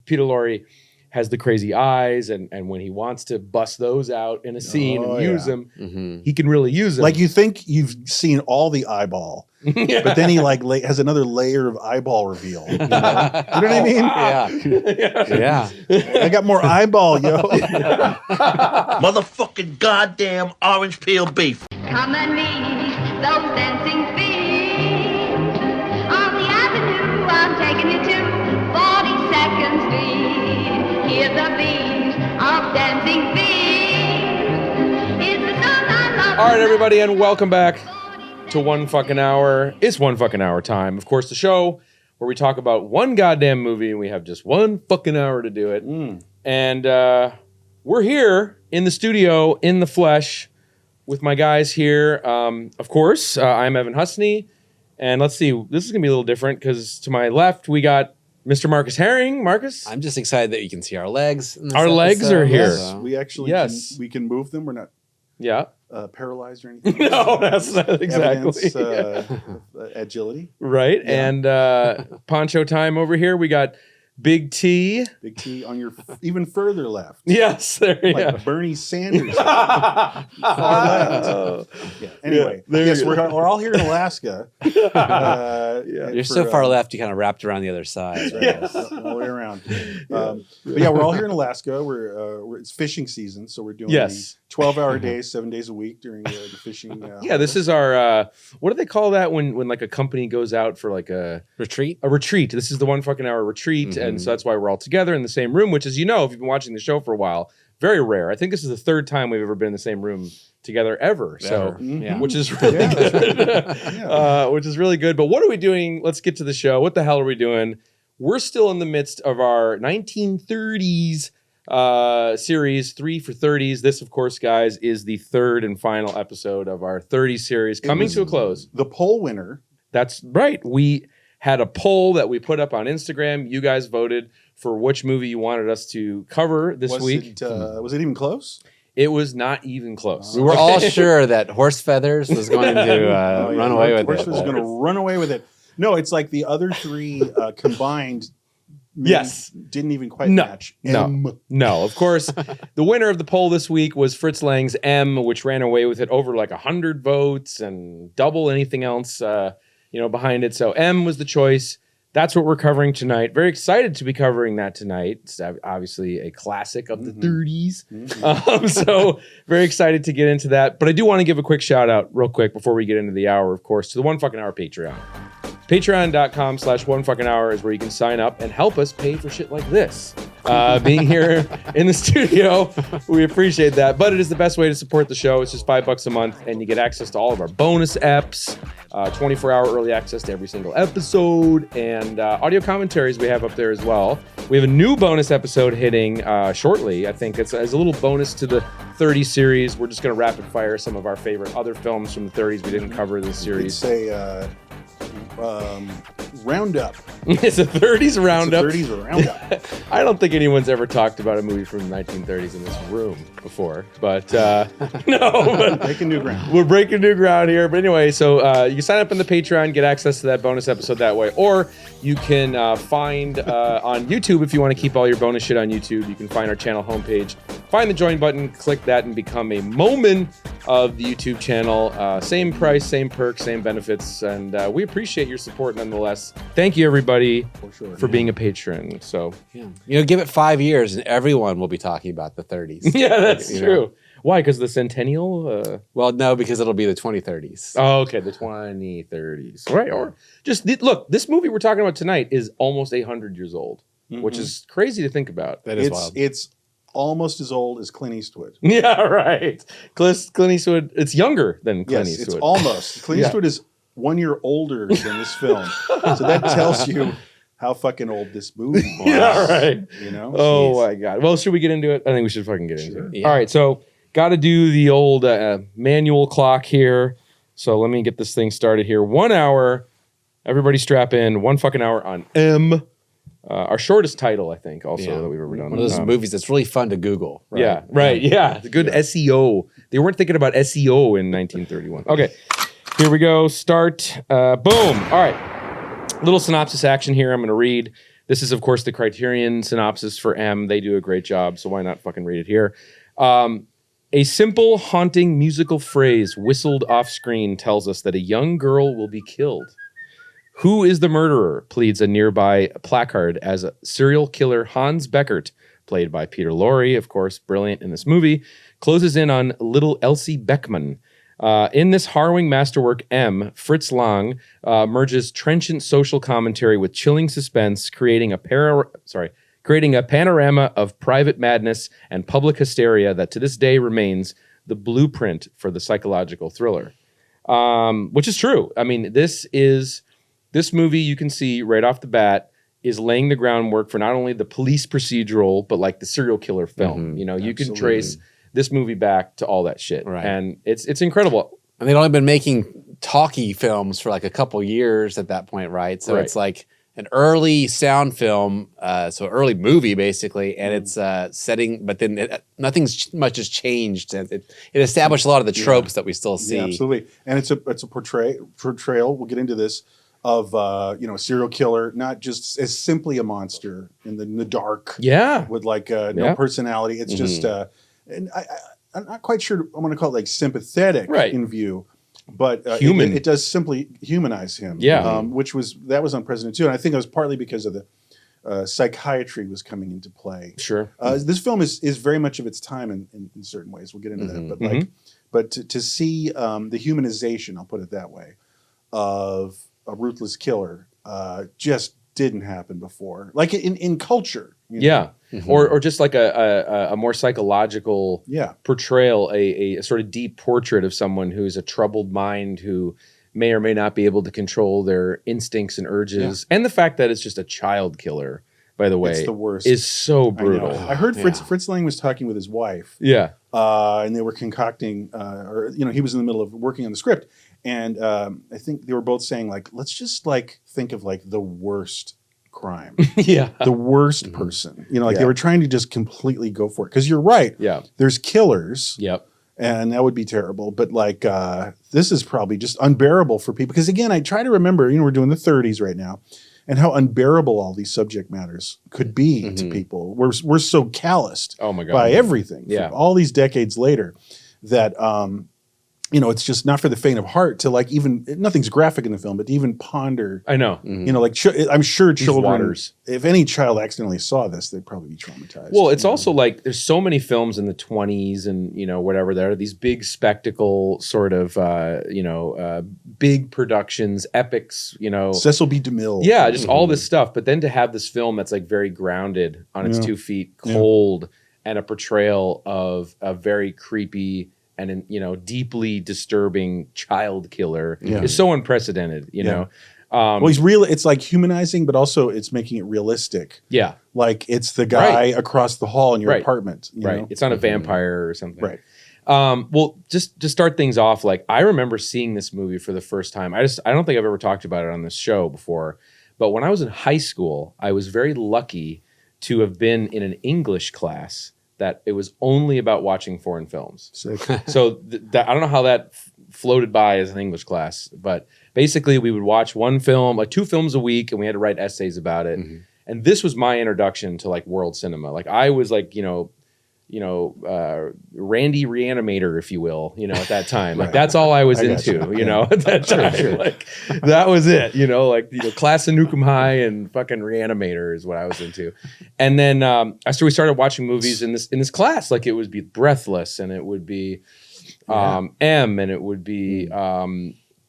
Peter Lorre has the crazy eyes, and when he wants to bust those out in a scene and use them, he can really use them. Like you think you've seen all the eyeball, but then he like has another layer of eyeball reveal. You know what I mean? Yeah. I got more eyeball, yo. Motherfucking goddamn orange peel beef. Come and meet those dancing feet on the avenue. I'm taking you to 42nd Street. Hear the beat of dancing feet. It's the song I love. All right, everybody, and welcome back to One Fucking Hour. It's One Fucking Hour time. Of course, the show where we talk about one goddamn movie, and we have just one fucking hour to do it. And we're here in the studio, in the flesh, with my guys here. Of course, I'm Evan Husney. And let's see, this is going to be a little different because to my left, we got Mr. Marcus Herring. Marcus? I'm just excited that you can see our legs. Our legs are here. Yes, we actually we can move them. We're not paralyzed or anything. No, that's not exactly. Agility. Right. Yeah. And poncho time over here. We got Big T. Big T on your even further left. Yes. There, like Bernie Sanders. Far left. Anyway, yes, we're all here in Alaska. You're so far left, you kind of wrapped around the other side. Right? Yes, all the way around. But yeah, we're all here in Alaska. It's fishing season, so we're doing 12-hour days, 7 days a week during the fishing. This is our what do they call that when like a company goes out for like a retreat? A retreat. This is the 1 fucking hour retreat, and so that's why we're all together in the same room. Which is, if you've been watching the show for a while, very rare. I think this is the third time we've ever been in the same room together ever. So, which is really good. Which is really good. But what are we doing? Let's get to the show. What the hell are we doing? We're still in the midst of our 1930s series, 3 for 30s. This, of course, guys, is the third and final episode of our 30s series coming to a close. The poll winner. That's right. We had a poll that we put up on Instagram. You guys voted for which movie you wanted us to cover this week. Was it even close? It was not even close. We were all sure that Horse Feathers was going to run away with it. Horse was going to run away with it. No, it's like the other three combined. Didn't even quite match. No, of course. The winner of the poll this week was Fritz Lang's M, which ran away with it over like 100 votes and double anything else behind it. So M was the choice. That's what we're covering tonight. Very excited to be covering that tonight. It's obviously a classic of the 30s. So very excited to get into that. But I do want to give a quick shout out real quick before we get into the hour, of course, to the 1 fucking hour Patreon. Patreon.com/1fucking-hour is where you can sign up and help us pay for shit like this. Being here in the studio, we appreciate that. But it is the best way to support the show. It's just $5 a month, and you get access to all of our bonus eps, 24-hour early access to every single episode, and audio commentaries we have up there as well. We have a new bonus episode hitting shortly. I think it's as a little bonus to the 30 series. We're just going to rapid fire some of our favorite other films from the 30s we didn't cover this series. It's a roundup. It's a 30s roundup. It's a 30s roundup. I don't think anyone's ever talked about a movie from the 1930s in this room before, but breaking new ground. We're breaking new ground here. But anyway, so you can sign up in the Patreon, get access to that bonus episode that way, or you can find on YouTube, if you want to keep all your bonus shit on YouTube, you can find our channel homepage, find the join button, click that, and become a Momen of the YouTube channel. Same price, same perks, same benefits, and we appreciate your support nonetheless. Thank you, everybody, for being a patron. So, give it 5 years, and everyone will be talking about the 30s. Yeah, that's true. Why? Because the centennial? Well, no, because it'll be the 2030s. Oh, okay, the 2030s. Right, or just look, this movie we're talking about tonight is almost 100 years old, which is crazy to think about. That is wild. It's almost as old as Clint Eastwood. Yeah, right. Clint Eastwood, it's younger than Clint Eastwood. It's almost. Clint Eastwood is 1 year older than this film. So that tells you how fucking old this movie was. Yeah, right. Oh, my God. Well, should we get into it? I think we should fucking get into it. Yeah. All right, so got to do the old manual clock here. So let me get this thing started here. 1 hour. Everybody strap in. 1 fucking hour on M. Our shortest title, I think, also that we've ever done. One of those movies that's really fun to Google. Right? Yeah, right. Yeah, the good SEO. They weren't thinking about SEO in 1931. Okay, here we go. Start. Boom. All right. Little synopsis action here. I'm going to read. This is, of course, the Criterion synopsis for M. They do a great job, so why not fucking read it here? A simple, haunting musical phrase whistled off screen tells us that a young girl will be killed. Who is the murderer? Pleads a nearby placard as a serial killer Hans Beckert, played by Peter Lorre, of course, brilliant in this movie, closes in on little Elsie Beckman. In this harrowing masterwork, M, Fritz Lang merges trenchant social commentary with chilling suspense, creating a panorama of private madness and public hysteria that to this day remains the blueprint for the psychological thriller. Which is true. I mean, this movie, you can see right off the bat, is laying the groundwork for not only the police procedural, but like the serial killer film. You know, you can trace this movie back to all that shit. Right. And it's incredible. And they'd only been making talkie films for like a couple years at that point, right? So it's like an early sound film, so early movie basically, and it's setting, but then nothing's much has changed. It established a lot of the tropes that we still see. Yeah, absolutely. And it's a portrayal. We'll get into this of a serial killer, not just as simply a monster in the dark. Yeah. With like no personality. It's just and I'm not quite sure I'm going to call it like sympathetic in view, but human. It does simply humanize him. Yeah. That was unprecedented too, and I think it was partly because of the psychiatry was coming into play. Sure. This film is very much of its time in certain ways. We'll get into that, but to see the humanization, I'll put it that way, of a ruthless killer just didn't happen before, like in culture. Yeah. Or just like a more psychological portrayal, a sort of deep portrait of someone who's a troubled mind who may or may not be able to control their instincts and urges. And the fact that it's just a child killer, by the way, it's the worst. Is so brutal. I heard Fritz Lang was talking with his wife. Yeah. And they were concocting, he was in the middle of working on the script. And I think they were both saying, like, let's just like think of like the worst crime. The worst person. They were trying to just completely go for it. Because you're right. Yeah. There's killers. Yep. And that would be terrible. But like this is probably just unbearable for people. Because again, I try to remember, we're doing the 30s right now, and how unbearable all these subject matters could be to people. We're so calloused by everything. Yeah. All these decades later that it's just not for the faint of heart to like even, nothing's graphic in the film, but to even ponder. I know. I'm sure children, waters. if any child accidentally saw this, they'd probably be traumatized. Well, it's also like there's so many films in the 20s and, whatever, there are these big spectacle sort of, big productions, epics, Cecil B. DeMille. Yeah, just all this stuff. But then to have this film that's like very grounded on its 2 feet, cold, and a portrayal of a very creepy and deeply disturbing child killer is so unprecedented, you know. Well, he's real. It's like humanizing, but also it's making it realistic. Yeah, like it's the guy across the hall in your apartment. You know? It's not a vampire or something. Right. Well, just to start things off, like I remember seeing this movie for the first time. I don't think I've ever talked about it on this show before, but when I was in high school, I was very lucky to have been in an English class that it was only about watching foreign films. Sick. So I don't know how that floated by as an English class, but basically we would watch one film, like 2 films a week, and we had to write essays about it. And this was my introduction to like world cinema. Like I was like, Randy Reanimator, if you will, at that time. Like that's all I was into, at that time. Sure. Like that was it, Class of Nukem High and fucking Reanimator is what I was into. And then we started watching movies in this class. Like it would be Breathless, and it would be M, and it would be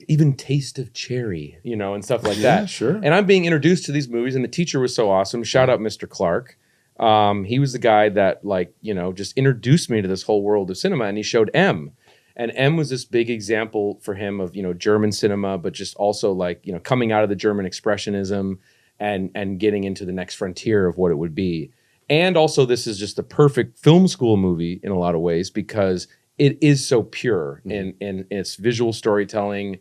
even Taste of Cherry, and stuff like that. Sure. And I'm being introduced to these movies, and the teacher was so awesome. Shout out Mr. Clark. He was the guy that just introduced me to this whole world of cinema, and he showed M. And M was this big example for him of, German cinema, but just also coming out of the German expressionism and getting into the next frontier of what it would be. And also this is just the perfect film school movie in a lot of ways because it is so pure in its visual storytelling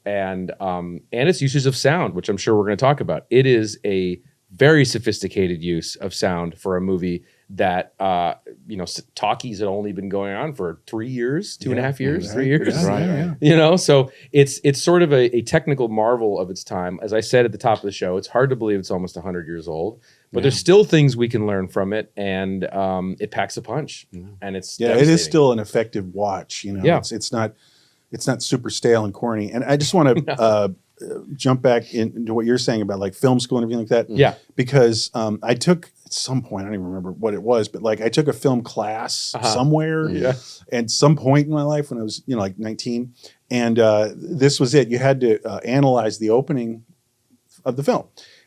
and its uses of sound, which I'm sure we're going to talk about. It is a very sophisticated use of sound for a movie that talkies had only been going on for 3 years, 2.5 years, 3 years. Yeah. So it's sort of a technical marvel of its time. As I said at the top of the show, it's hard to believe it's almost 100 years old, but there's still things we can learn from it, and it packs a punch. And it's it is still an effective watch. It's not super stale and corny. And I just want to jump back into what you're saying about like film school and everything like that. Yeah. Because I took at some point, I don't even remember what it was, but like I took a film class somewhere at some point in my life when I was, like 19. And this was it. You had to analyze the opening of the film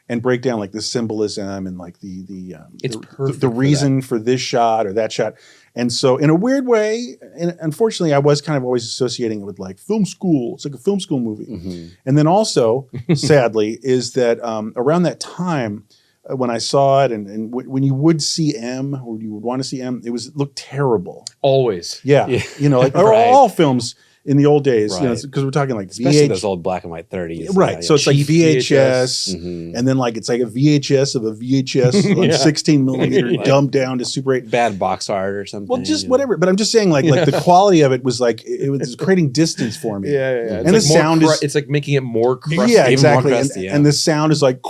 and break down like the symbolism and like the reason for this shot or that shot. And so in a weird way, and unfortunately I was kind of always associating it with like film school. It's like a film school movie. And then also, sadly, is that around that time when I saw it and when you would see M or you would want to see M, it looked terrible. Always. Yeah. Like all films in the old days, because we're talking like especially those old black and white 30s. Right. So it's like VHS, and then like it's like a VHS of a VHS on 16 millimeter dumbed down to Super 8. Bad box art or something. Well, just whatever. But I'm just saying like the quality of it was like, it was creating distance for me. And the like sound it's like making it more crusty. Yeah, exactly. More crusty, and the sound is like,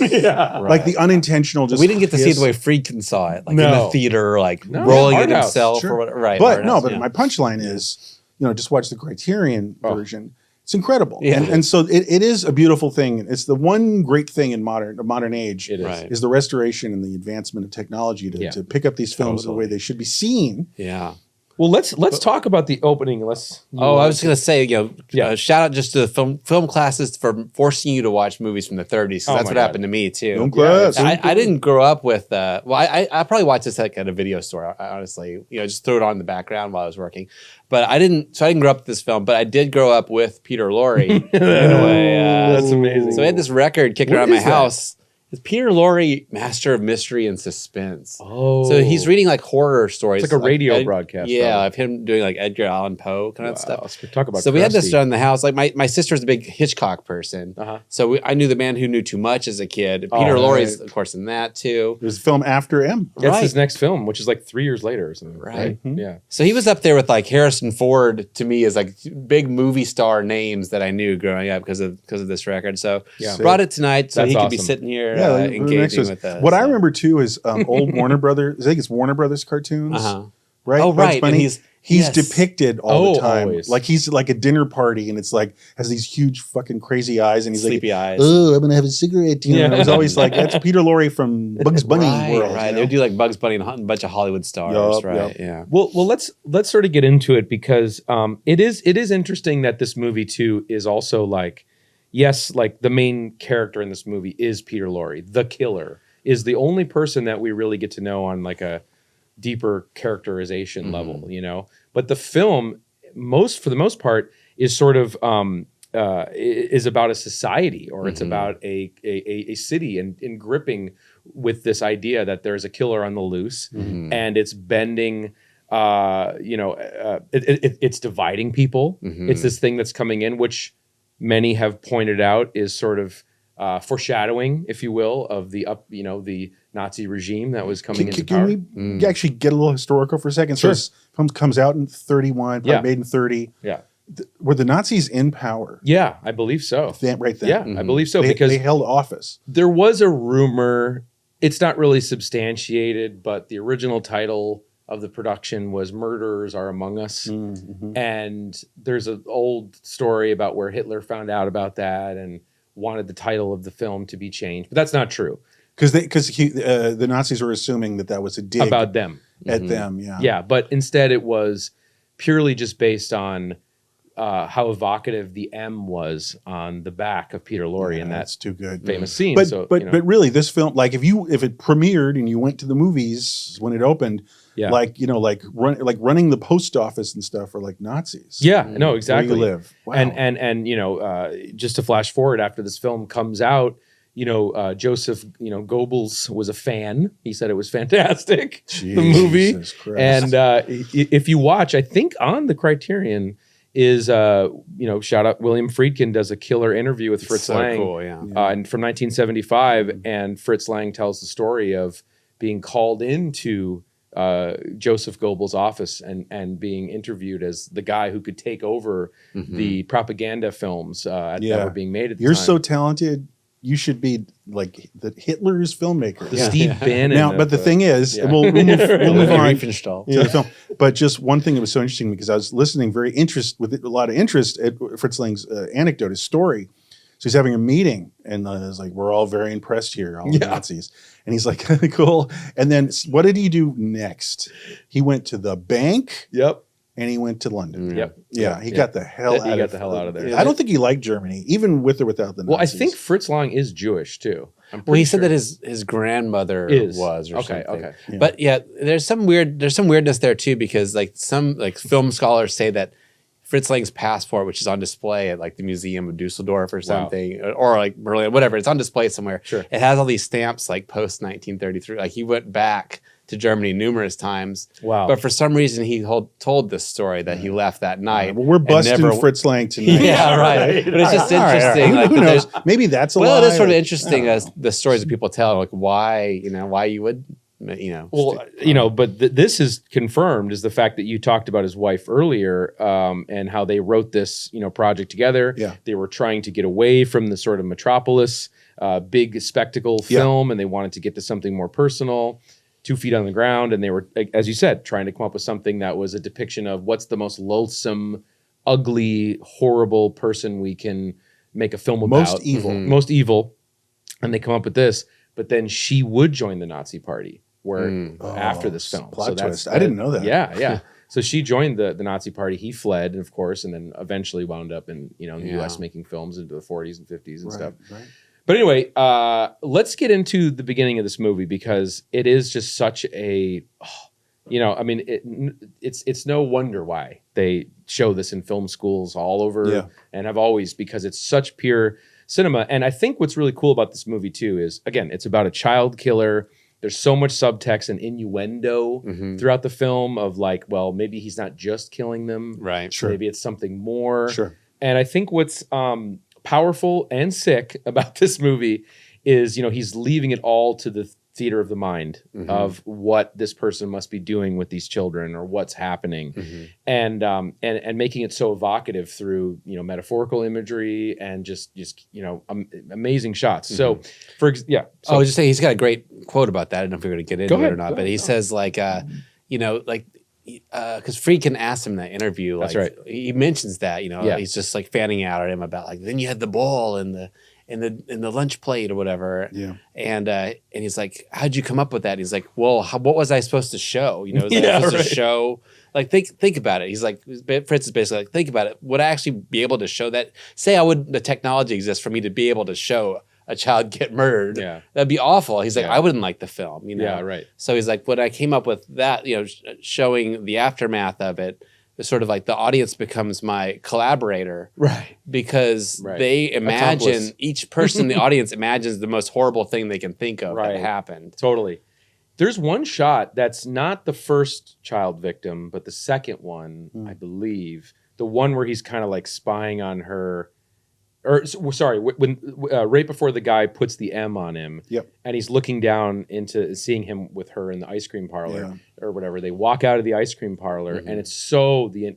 like the unintentional just we didn't get to see it the way Friedkin saw it, like in the theater, like Art rolling it house, himself sure. or whatever. Right. But my punchline is, just watch the Criterion version. It's incredible. Yeah. And so it is a beautiful thing. It's the one great thing in modern age is the restoration and the advancement of technology to pick up these films the way they should be seen. Yeah. Well, let's talk about the opening. I was going to say, shout out just to the film classes for forcing you to watch movies from the 30s. That's what happened to me too. Film class. I didn't grow up with. I probably watched this like at a video store. Honestly, just threw it on in the background while I was working. But I didn't grow up with this film. But I did grow up with Peter Lorre in a way. That's amazing. So I had this record kicking around my house. It's Peter Lorre, master of mystery and suspense. Oh. So he's reading like horror stories. It's like a radio broadcast. Yeah, of him doing like Edgar Allan Poe kind of stuff. Talk about we had this around the house. Like my sister's a big Hitchcock person. So I knew The Man Who Knew Too Much as a kid. Peter Lorre's, of course, in that too. There's a film after M. That's his next film, which is like 3 years later or something. Right. Yeah. So he was up there with like Harrison Ford to me as like big movie star names that I knew growing up because of this record. So brought it tonight so he could be sitting here engaging with us. What I remember too is old Warner Brothers. I think it's Warner Brothers cartoons, right? Oh, right. Bunny. And he's depicted all the time. Always. Like he's like a dinner party, and it's like has these huge fucking crazy eyes, and he's sleepy like, eyes. "Oh, I'm gonna have a cigarette." And it was always like that's Peter Lorre from Bugs Bunny world. Right. They would do like Bugs Bunny and a bunch of Hollywood stars. Yup, right. yup. Yeah. Well, let's sort of get into it because it is interesting that this movie too is also like, yes, like the main character in this movie is Peter Lorre, the killer. Is the only person that we really get to know on like a deeper characterization level, But the film, for the most part, is sort of is about a society, or it's about a city, and gripping with this idea that there's a killer on the loose, and it's bending. It's dividing people. It's this thing that's coming in, which many have pointed out is sort of foreshadowing, if you will, of the Nazi regime that was coming into power. Can we actually get a little historical for a second? Sure. So this film comes out in 31, probably made in 30. Yeah. Were the Nazis in power? Yeah, I believe so. Right then. Yeah, I believe so, because they held office. there was a rumor, it's not really substantiated, but the original title of the production was Murderers Are Among Us. And there's an old story about where Hitler found out about that and wanted the title of the film to be changed, but that's not true. Because the Nazis were assuming that was a dig About them. at them. Yeah. Yeah, but instead it was purely just based on how evocative the M was on the back of Peter Lorre in that That's too good. famous scene. But really, this film, like if it premiered and you went to the movies when it opened, like running the post office and stuff are like Nazis. Yeah, no, exactly. Where you live. Wow. And just to flash forward, after this film comes out, Joseph, Goebbels was a fan. He said it was fantastic, the movie. Christ. And if you watch, I think on the Criterion is, shout out William Friedkin does a killer interview with Fritz Lang. Cool, yeah. And from 1975, and Fritz Lang tells the story of being called into Joseph Goebbels' office and being interviewed as the guy who could take over the propaganda films that were being made at the You're time. so talented. You should be like the Hitler's filmmaker. The Steve Bannon. Now, but the thing is, we'll move on Riefenstahl. to the film. But just one thing that was so interesting because I was listening with a lot of interest at Fritz Lang's anecdote, his story. So he's having a meeting, and it's like, we're all very impressed here, all the Nazis. And he's like, cool. And then what did he do next? He went to the bank. Yep. And he went to London. Yep. Yeah, he got the hell out of there. I don't think he liked Germany, even with or without the Nazis. Well, I think Fritz Lang is Jewish too. Well, he said that his grandmother was or something. Okay. Yeah. But yeah, there's some weirdness there too, because like some film scholars say that Fritz Lang's passport, which is on display at like the Museum of Dusseldorf or something, or like Berlin, whatever, it's on display somewhere. Sure. It has all these stamps like post 1933. Like he went back to Germany numerous times. Wow. But for some reason he told this story that he left that night. Well, we're busting Fritz Lang tonight. Yeah, right. But it's just interesting. Like, Like, who knows? Maybe that's a lie. well, it is sort of interesting as the stories that people tell, like why you would, Well, but this is confirmed is the fact that you talked about his wife earlier, and how they wrote this, project together. Yeah. They were trying to get away from the sort of Metropolis, big spectacle film, and they wanted to get to something more personal, 2 feet on the ground. And they were, as you said, trying to come up with something that was a depiction of what's the most loathsome, ugly, horrible person we can make a film about. Most evil. Most evil. And they come up with this, but then she would join the Nazi party. After this film. Plot twist. I didn't know that. Yeah. So she joined the Nazi party. He fled, of course, and then eventually wound up in the U.S. making films into the 40s and 50s and stuff. Right. But anyway, let's get into the beginning of this movie because it is just such a, it's no wonder why they show this in film schools all over and have always, because it's such pure cinema. And I think what's really cool about this movie too is, again, it's about a child killer. There's so much subtext and innuendo throughout the film of like, well, maybe he's not just killing them. Right. Sure. Maybe it's something more. Sure. And I think what's powerful and sick about this movie is, he's leaving it all to the theater of the mind of what this person must be doing with these children or what's happening, and making it so evocative through metaphorical imagery and just amazing shots. So I was just saying he's got a great quote about that. I don't know if we're going to get into it or not, but he says because Friedkin asked him in that interview, like, that's right. He mentions that, he's just like fanning out at him about like, then you had the ball and the lunch plate or whatever. Yeah. And he's like, how'd you come up with that? And he's like, well, what was I supposed to show? Was I supposed to show, like, think about it. He's like, Fritz is basically like, think about it. Would I actually be able to show that? Say the technology exists for me to be able to show a child get murdered. Yeah. That'd be awful. He's like, I wouldn't like the film, Yeah, right. So he's like, when I came up with that, showing the aftermath of it, it's sort of like the audience becomes my collaborator. Right. Because they imagine, each person in the audience imagines the most horrible thing they can think of that happened. Totally. There's one shot that's not the first child victim, but the second one, I believe. The one where he's kind of like spying on her. Or sorry, when right before the guy puts the M on him, and he's looking down into seeing him with her in the ice cream parlor or whatever. They walk out of the ice cream parlor, and it's so the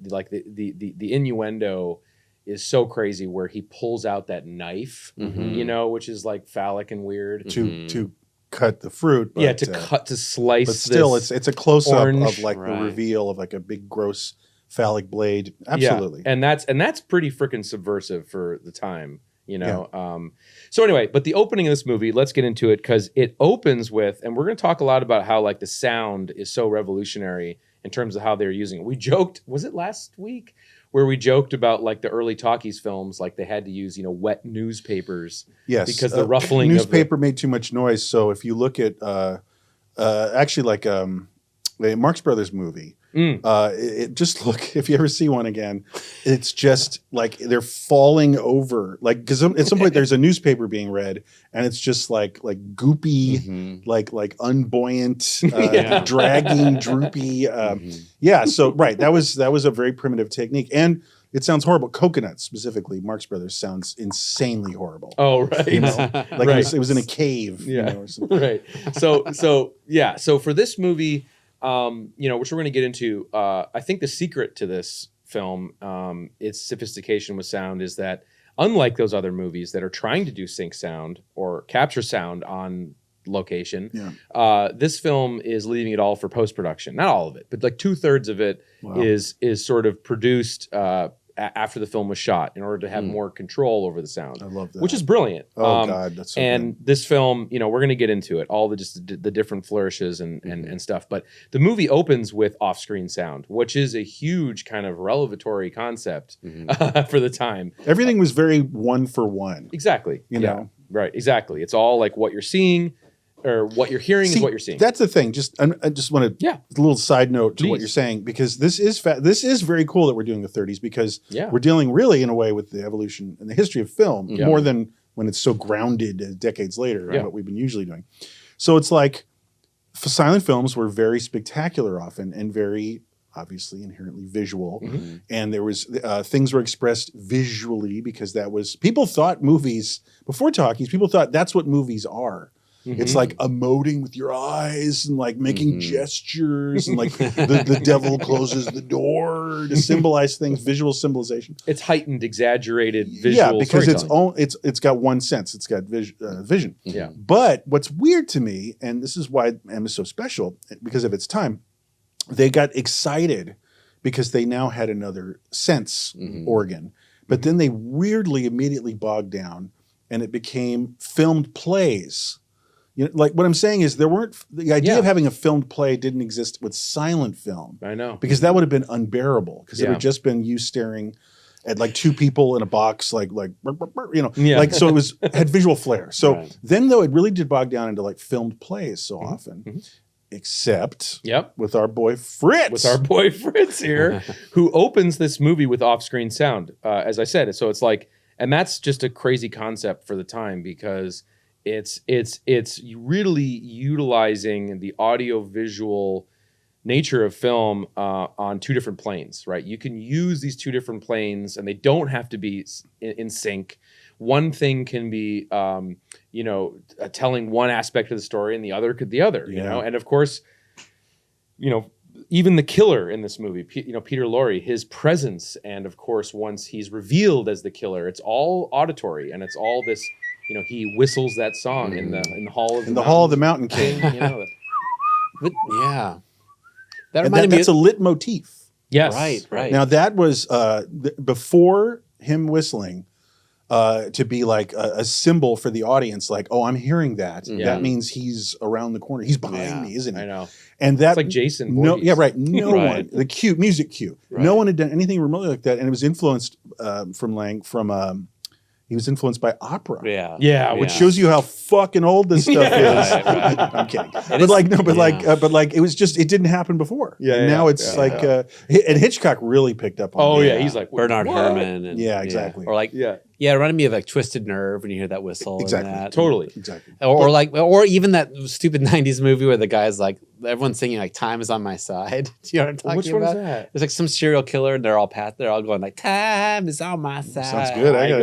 innuendo is so crazy where he pulls out that knife, which is like phallic and weird to cut the fruit. But, to slice. But still, this it's a close up orange, of like the reveal of like a big gross phallic blade. Absolutely. And that's pretty freaking subversive for the time, So anyway, but the opening of this movie, let's get into it because it opens with, and we're going to talk a lot about how like the sound is so revolutionary in terms of how they're using it. We joked, was it last week, where we joked about like the early talkies films, like they had to use, wet newspapers. Yes. Because the ruffling newspaper made too much noise. So if you look at actually like a Marx Brothers movie, just look, if you ever see one again, it's just like they're falling over, like, because at some point there's a newspaper being read and it's just like goopy, like unbuoyant, dragging, droopy. So that was a very primitive technique, and it sounds horrible. Coconuts specifically, Marx Brothers sounds insanely horrible. Oh, right. Like it was in a cave. Yeah. Or something. Right. So for this movie, which we're going to get into. I think the secret to this film, its sophistication with sound, is that unlike those other movies that are trying to do sync sound or capture sound on location, this film is leaving it all for post-production. Not all of it, but like 2/3 of it is sort of produced after the film was shot in order to have more control over the sound. I love that. Which is brilliant. Oh God, that's so and good. this film, we're going to get into it, all the different flourishes and stuff. But the movie opens with off-screen sound, which is a huge kind of revelatory concept for the time. Everything was very one for one. Exactly. You know? Right. Exactly. It's all like what you're seeing or what you're hearing is what you're seeing. That's the thing. I just want to a little side note to what you're saying, because this is very cool that we're doing the 30s, because we're dealing really in a way with the evolution and the history of film more than when it's so grounded decades later, what we've been usually doing. So it's like silent films were very spectacular often and very obviously inherently visual. And there was things were expressed visually, because that was, people thought movies before talkies, people thought that's what movies are. It's like emoting with your eyes and like making gestures and like the devil closes the door to symbolize things, visual symbolization. It's heightened, exaggerated visual. Yeah, because it's got one sense. It's got vision. Yeah. But what's weird to me, and this is why M is so special because of its time, they got excited because they now had another sense organ. But then they weirdly immediately bogged down, and it became filmed plays. Like what I'm saying is the idea of having a filmed play didn't exist with silent film. I know. Because that would have been unbearable, because it would have just been you staring at like two people in a box, like so it had visual flair. So then though it really did bog down into like filmed plays so often, except with our boy Fritz. With our boy Fritz here, who opens this movie with off-screen sound, as I said. So it's like, and that's just a crazy concept for the time, because it's really utilizing the audio-visual nature of film on two different planes, right? You can use these two different planes, and they don't have to be in sync. One thing can be, telling one aspect of the story, and the other could the other, you know? And of course, even the killer in this movie, Peter Lorre, his presence, and of course, once he's revealed as the killer, it's all auditory, and it's all this, he whistles that song in the hall of the Hall of the Mountain King. But yeah, that's a lit motif. Yes, right. Now that was before him whistling, to be like a symbol for the audience, like, oh, I'm hearing that. That means he's around the corner. He's behind me, isn't he? I know. And that's like Jason. No one. The cue, music cue. Right. No one had done anything remotely like that, and it was influenced he was influenced by opera. Which shows you how fucking old this stuff is. Right. I'm kidding. It was just, it didn't happen before. Now it's and Hitchcock really picked up on it. He's like Bernard Herrmann. And, exactly. Or like, it reminded me of like Twisted Nerve when you hear that whistle. Exactly. And that. Totally. Exactly. Or even that stupid 90s movie where the guy's like, everyone's singing like "Time Is on My Side." Do you know what I'm talking about? Which one is that? There's like some serial killer, and they're all going like "Time is on my side." Sounds good. I don't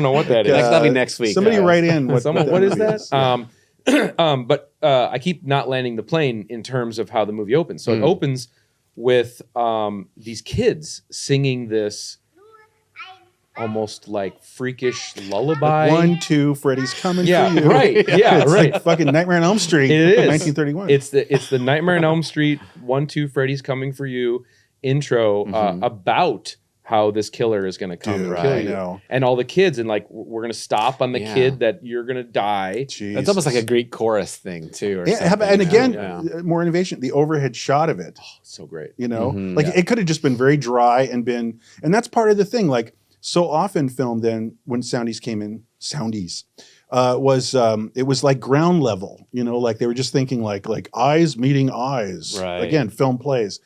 know what that is. That'll be next week. Somebody write in. What is that? But I keep not landing the plane in terms of how the movie opens. So it opens with these kids singing this almost like freakish lullaby. 1, 2, Freddy's coming for you. Right. Yeah, it's right. Like fucking Nightmare on Elm Street. It is 1931. It's the Nightmare on Elm Street 1, 2, Freddy's coming for you intro about how this killer is going to come and kill you. Know. And all the kids, and like, we're going to stop on the kid that you're going to die. It's almost like a Greek chorus thing too. And again, more innovation. The overhead shot of it. Oh, so great. It could have just been very dry and that's part of the thing. Like, so often film then, when soundies came in, it was like ground level, like they were just thinking like eyes meeting eyes. Right. Again, film plays.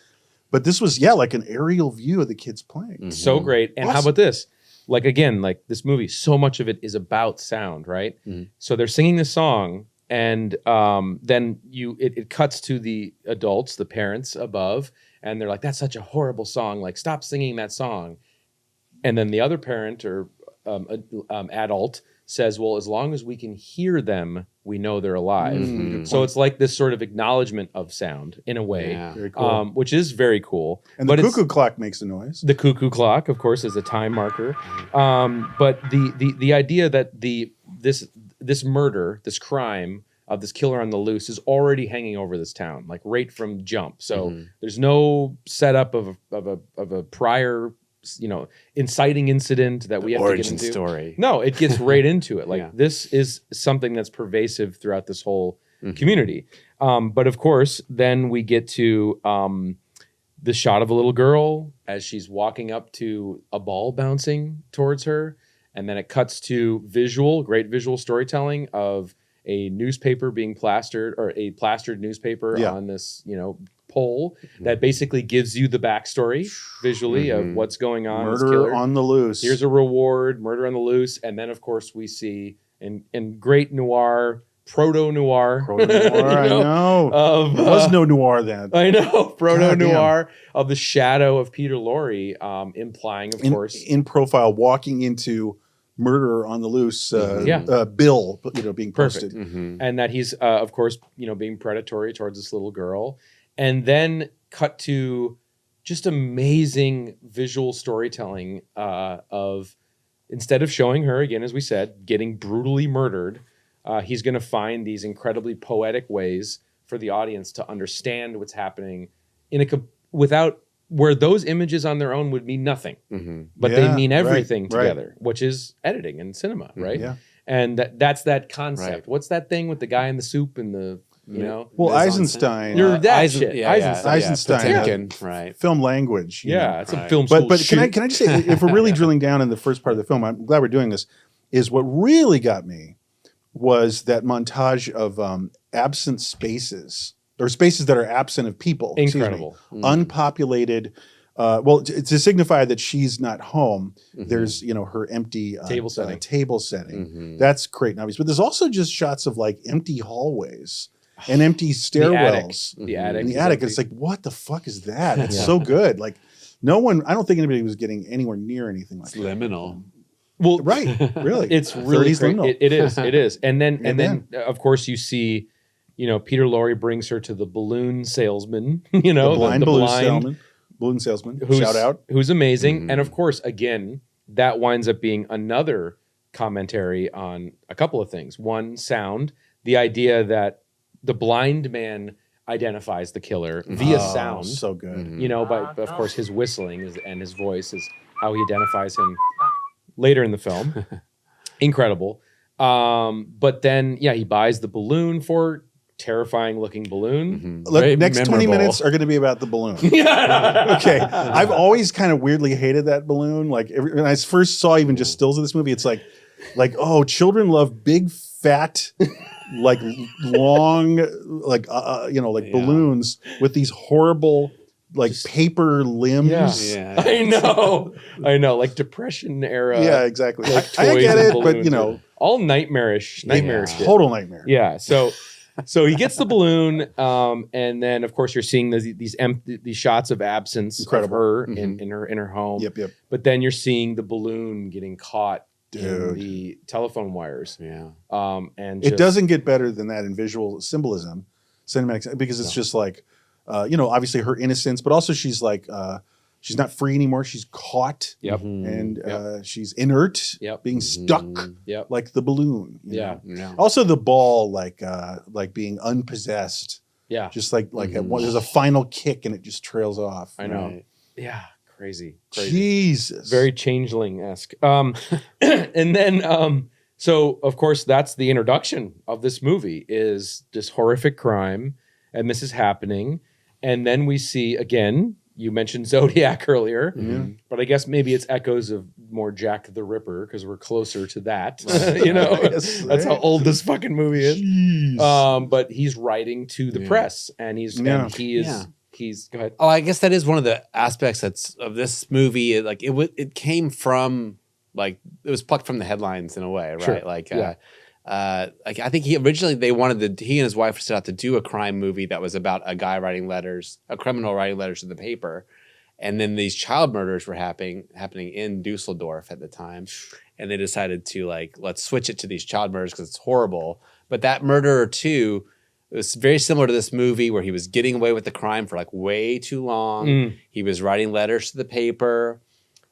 But this was, like an aerial view of the kids playing. So great. And how about this? Like, again, like this movie, so much of it is about sound, right? So they're singing this song, and then it cuts to the adults, the parents above, and they're like, that's such a horrible song. Like, stop singing that song. And then the other parent or adult says, well, as long as we can hear them, we know they're alive. Good So point. it's like this sort of acknowledgement of sound in a way, Yeah. Very cool. which is very cool. And the But it's- cuckoo clock makes a noise. the cuckoo clock, of course, is a time marker. But the idea that this murder, this crime of this killer on the loose is already hanging over this town, like right from jump. So there's no setup of a prior, inciting incident that we have to get Origin into. story. No, it gets right into it. Like Yeah. this is something that's pervasive throughout this whole community. But of course, then we get to the shot of a little girl as she's walking up to a ball bouncing towards her. And then it cuts to great visual storytelling of a newspaper being plastered, or a plastered newspaper on this, pole that basically gives you the backstory visually of what's going on. with this Murder killer. on the loose. Here's a reward, murder on the loose. And then, of course, we see in great noir, proto-noir. I know. Of, There was no noir then. I know, proto-noir of the shadow of Peter Lorre, implying, of course. In profile, walking into murder on the loose bill, being Perfect. posted. And that he's, of course, being predatory towards this little girl. And then cut to just amazing visual storytelling of, instead of showing her, again, as we said, getting brutally murdered, he's going to find these incredibly poetic ways for the audience to understand what's happening without where those images on their own would mean nothing, but they Yeah, mean everything right. together, which is editing and cinema, right? Yeah. And that's that concept. Right. What's that thing with the guy in the soup and the, Well, Mise en Eisenstein, You're that Eisen- shit. yeah, Eisenstein. Eisenstein, Yeah, Potemkin, right. film language. you know. Yeah, it's a Right. film school But can I shit. just say, if we're really drilling down in the first part of the film, I'm glad we're doing this, is what really got me was that montage of absent spaces, or spaces that are absent of people. excuse me. Incredible. Unpopulated. To signify that she's not home, there's her empty Table setting. Table setting. That's great and obvious. But there's also just shots of like empty hallways and empty stairwells. The attic. In the is attic, empty. it's like, what the fuck is that? It's so good. Like, no one. I don't think anybody was getting anywhere near anything like It's that. liminal. well, Right? Really? it's really 30s great. liminal. It is. It is. And then Amen. of course you see, Peter Lorre brings her to the balloon salesman. The blind balloon salesman. Shout out. who's amazing. And of course, again, that winds up being another commentary on a couple of things. One, sound, the idea that the blind man identifies the killer via sound. So good. But of course his whistling and his voice is how he identifies him later in the film. Incredible. But then, he buys the balloon for terrifying looking balloon. Look, Very next 20 memorable. minutes are going to be about the balloon. Okay. I've always kind of weirdly hated that balloon. Like when I first saw even just stills of this movie, it's like, oh, children love big, fat, like long, like balloons with these horrible, like paper limbs. Yeah. I know, like Depression era. Yeah, exactly. Like I toys get and it, but balloons. All nightmarish shit. total nightmare. Yeah. So he gets the balloon, and then of course you're seeing these shots of absence Incredible. of her in her home. Yep. But then you're seeing the balloon getting caught in Dude. the telephone wires. Yeah. And It doesn't get better than that in visual symbolism, cinematic, because it's just like, obviously her innocence, but also she's like, she's not free anymore. She's caught. Yep. And she's inert, Yep. being stuck Yep. like the balloon. you Yeah. know? Yeah. Also the ball, like being unpossessed, Yeah. just like there's a final kick and it just trails off. I know. Right. Yeah. Crazy. Jesus. Very changeling-esque. And then, so of course, that's the introduction of this movie is this horrific crime, and this is happening. And then we see, again, you mentioned Zodiac earlier, but I guess maybe it's echoes of more Jack the Ripper because we're closer to that. Yes, That's how right. old this fucking movie is. Jeez. But he's writing to the press, and he's Yeah. go ahead. Oh, I guess that is one of the aspects of this movie. It came from it was plucked from the headlines in a way, right? Sure. I think he and his wife set out to do a crime movie that was about a guy writing letters, a criminal writing letters to the paper, And then these child murders were happening in Dusseldorf at the time. And they decided to like, let's switch it to these child murders because it's horrible. But that murderer too, it was very similar to this movie where he was getting away with the crime for like way too long. He was writing letters to the paper.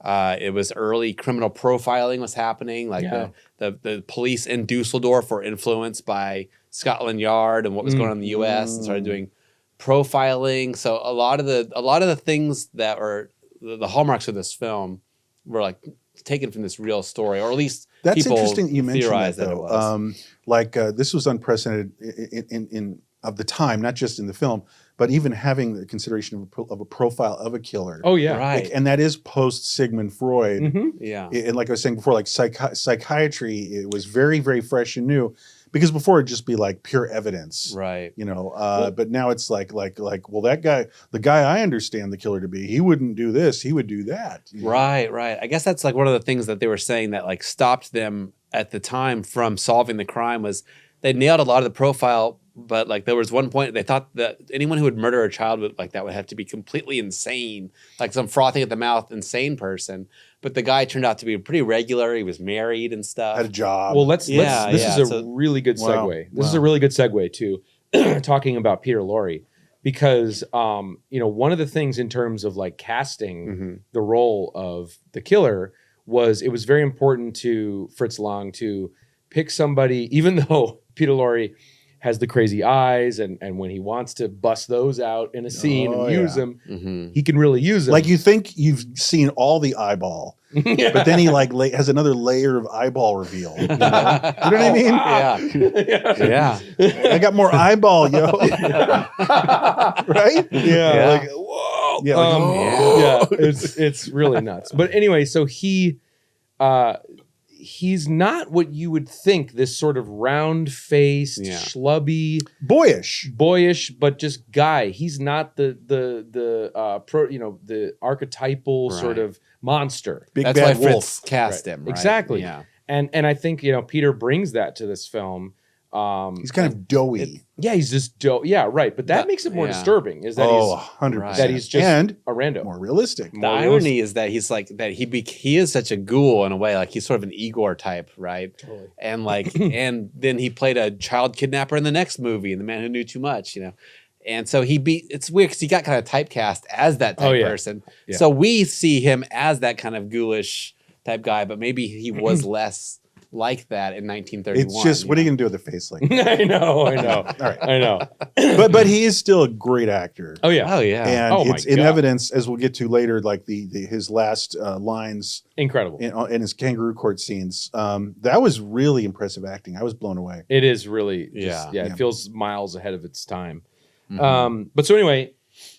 It was early criminal profiling was happening. Like the police in Dusseldorf were influenced by Scotland Yard and what was going on in the U.S. and started doing profiling. So a lot of the things that are the hallmarks of this film were like taken from this real story, or at least that's people interesting. You mentioned that that though. it was. This was unprecedented in of the time, not just in the film, but even having the consideration of a profile of a killer. Oh yeah, right. And that is post Sigmund Freud. Yeah, and like I was saying before, like psychiatry, it was very, very fresh and new. Because before it'd just be like pure evidence, right? You know, but now it's like, well, that guy, the guy I understand the killer to be, he wouldn't do this, he would do that. Right. I guess that's like one of the things that they were saying that like stopped them at the time from solving the crime was they nailed a lot of the profile, but like there was one point they thought that anyone who would murder a child would like that would have to be completely insane, like some frothing at the mouth insane person. But the guy turned out to be pretty regular. He was married and stuff. Had a job. Well, this is a really good segue. Wow. This is a really good segue to talking about Peter Lorre, because one of the things in terms of like casting the role of the killer was it was very important to Fritz Lang to pick somebody, even though Peter Lorre has the crazy eyes, and when he wants to bust those out in a scene and use them, he can really use them. Like you think you've seen all the eyeball, but then he like has another layer of eyeball reveal. You know what I mean? Yeah. I got more eyeball, yo. Right? Yeah. Like whoa. Yeah. It's really nuts. But anyway, so he's not what you would think, this sort of round-faced, schlubby, boyish, but just guy. He's not the archetypal sort of monster. Big That's bad why wolf. Fritz cast him. Right? Exactly. Yeah. And I think Peter brings that to this film. He's kind of doughy. He's just dough. Yeah, right. But that makes it more disturbing. Is that 100%. that he's just and a rando. More realistic. The irony is that he's like that he is such a ghoul in a way, like he's sort of an Igor type, right? Totally. And like and then he played a child kidnapper in the next movie, in The Man Who Knew Too Much, And so it's weird because he got kind of typecast as that type person. Yeah. So we see him as that kind of ghoulish type guy, but maybe he was less like that in 1931. It's just, what are you going to do with a face like that? I know. All right. I know. But he is still a great actor. Oh yeah. And it's in evidence, as we'll get to later, like his last lines. Incredible. In his kangaroo court scenes. That was really impressive acting. I was blown away. It is really, it feels miles ahead of its time. But so anyway,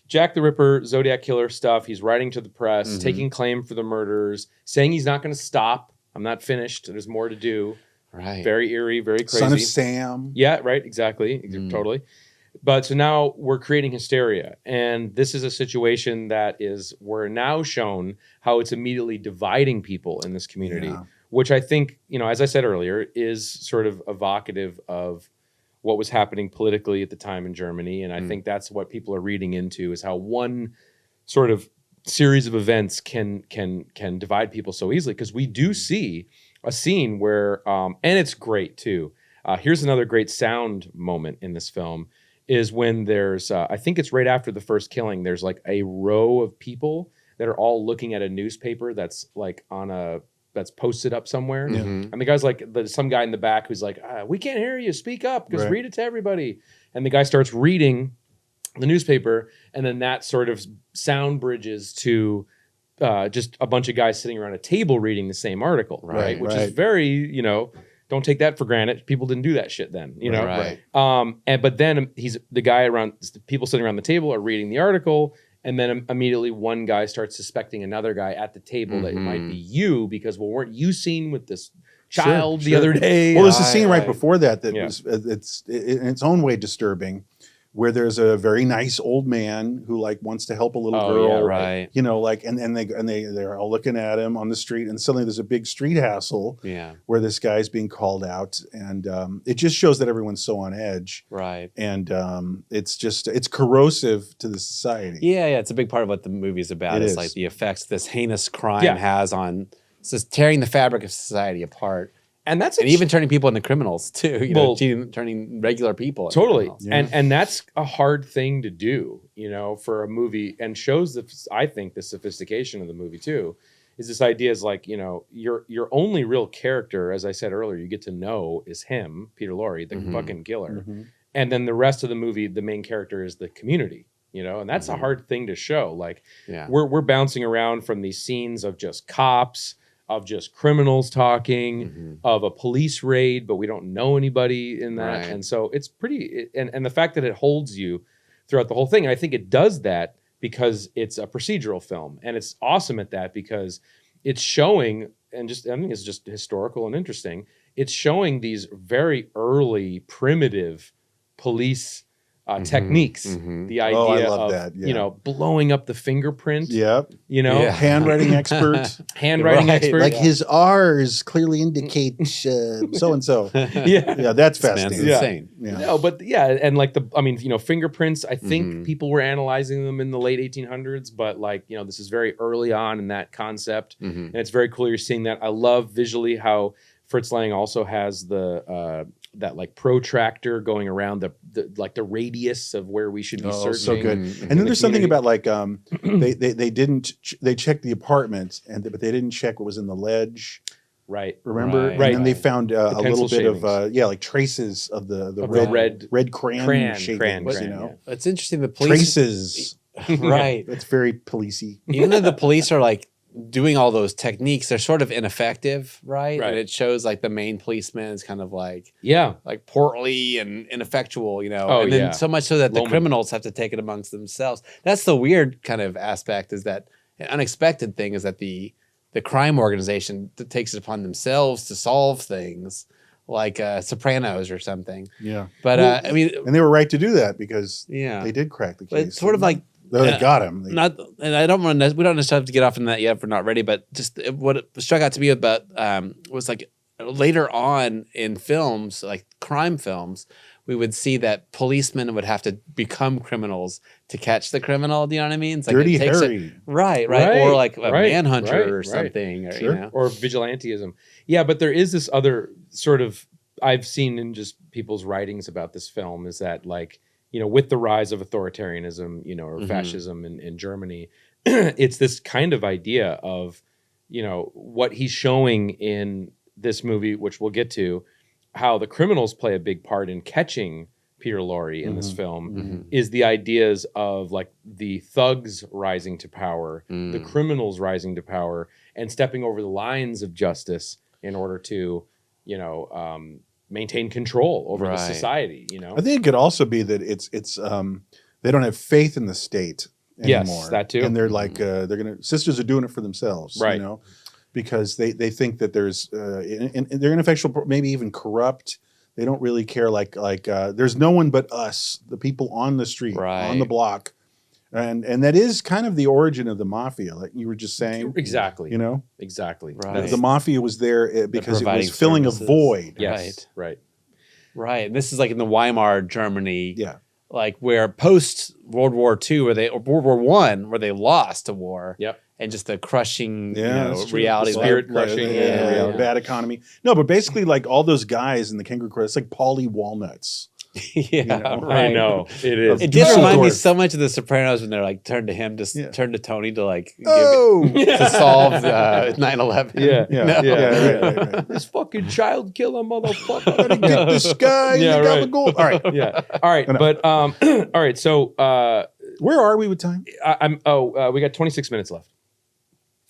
Jack the Ripper, Zodiac Killer stuff. He's writing to the press, taking claim for the murders, saying he's not going to stop. I'm not finished. There's more to do. Right. Very eerie, very crazy. Son of Sam. Yeah, right. Exactly. Totally. But so now we're creating hysteria. And this is a situation that we're now shown how it's immediately dividing people in this community, which I think, as I said earlier, is sort of evocative of what was happening politically at the time in Germany. And I think that's what people are reading into, is how one sort of series of events can divide people so easily, because we do see a scene where and it's great too. Here's another great sound moment in this film, is when there's I think it's right after the first killing, there's like a row of people that are all looking at a newspaper that's like that's posted up somewhere. And the guy's like, there's some guy in the back who's like, we can't hear you, speak up, because read it to everybody. And the guy starts reading the newspaper, and then that sort of sound bridges to just a bunch of guys sitting around a table reading the same article, right? Which is very, don't take that for granted. People didn't do that shit then, but then people sitting around the table are reading the article, and then immediately one guy starts suspecting another guy at the table that it might be you, because weren't you seen with this child the other day? Well, there's a scene right before that was it's in its own way disturbing, where there's a very nice old man who like wants to help a little girl, yeah, right. you know, like, and they're all looking at him on the street, and suddenly there's a big street hassle, where this guy's being called out, and it just shows that everyone's so on edge, right? And it's corrosive to the society. Yeah, it's a big part of what the movie is about. It's like the effects this heinous crime has on, it's just tearing the fabric of society apart. And even turning people into criminals too, you know, turning regular people into criminals. And that's a hard thing to do, you know, for a movie, and shows I think the sophistication of the movie too, is this idea is like, you know, your only real character, as I said earlier, you get to know is him, Peter Lorre, the fucking killer, and then the rest of the movie, the main character is the community, you know, and that's a hard thing to show. Like, we're bouncing around from these scenes of just cops, of just criminals talking, of a police raid, but we don't know anybody in that. And so it's pretty, and the fact that it holds you throughout the whole thing, I think it does that because it's a procedural film. And it's awesome at that because it's showing, and just, I think it's just historical and interesting, it's showing these very early primitive police techniques. The idea of, you know, blowing up the fingerprint. You know, handwriting expert. Expert. Like his R's clearly indicate so and so. Yeah, that's fascinating. Insane. No, but and like you know, fingerprints. I think people were analyzing them in the late 1800s, but like, you know, this is very early on in that concept, and it's very cool. You're seeing that. I love visually how Fritz Lang also has the that like protractor going around the radius of where we should be searching. So good. And then there's something about like they checked the apartment, but they didn't check what was in the ledge. Right. Remember? Right. And then they found a little bit of like traces of the red crayon shavings. You know, it's interesting. The police traces. Right. It's very policey. Even though the police are like doing all those techniques, they're sort of ineffective, right? And it shows like the main policeman is kind of like like portly and ineffectual, you know. And then so much so that the criminals have to take it amongst themselves. That's the weird kind of aspect, is that an unexpected thing is that the crime organization takes it upon themselves to solve things like Sopranos or something. But I mean, and they were right to do that because they did crack the case. It's sort of like, they got him. And I don't want to. We don't necessarily have to get off on that yet. If we're not ready. But just what struck out to me about was like later on in films, like crime films, we would see that policemen would have to become criminals to catch the criminal. Do you know what I mean? It's like Dirty Harry, right, or like a manhunter or something, or you know, or vigilantism. Yeah, but there is this other sort of, I've seen in just people's writings about this film, is that like, you know, with the rise of authoritarianism, you know, or fascism in Germany, it's this kind of idea of, you know, what he's showing in this movie, which we'll get to, how the criminals play a big part in catching Peter Lorre in this film, is the ideas of like the thugs rising to power, the criminals rising to power, and stepping over the lines of justice in order to, you know, maintain control over the society, you know. I think it could also be that it's they don't have faith in the state anymore. Yes, that too. And they're like sisters are doing it for themselves, you know, because they think that there's and they're ineffectual, maybe even corrupt. They don't really care. Like there's no one but us, the people on the street, on the block. And that is kind of the origin of the mafia, like you were just saying. Exactly. You know? Exactly. Right. The mafia was there because it was filling services. a void. Yes. Right. And this is like in the Weimar Germany, like where post World War II, or World War I, where they lost a war. And just the crushing reality, spirit crushing, bad economy. No, but basically, like all those guys in the Kangaroo Court, it's like Paulie Walnuts. I know it is. It did remind me so much of The Sopranos when they're like turn to him, just turn to Tony to like to solve 9/11. Right. This fucking child killer motherfucker. Gotta get this guy. Got the gold. All right. All right. But all right. So where are we with time? We got 26 minutes left.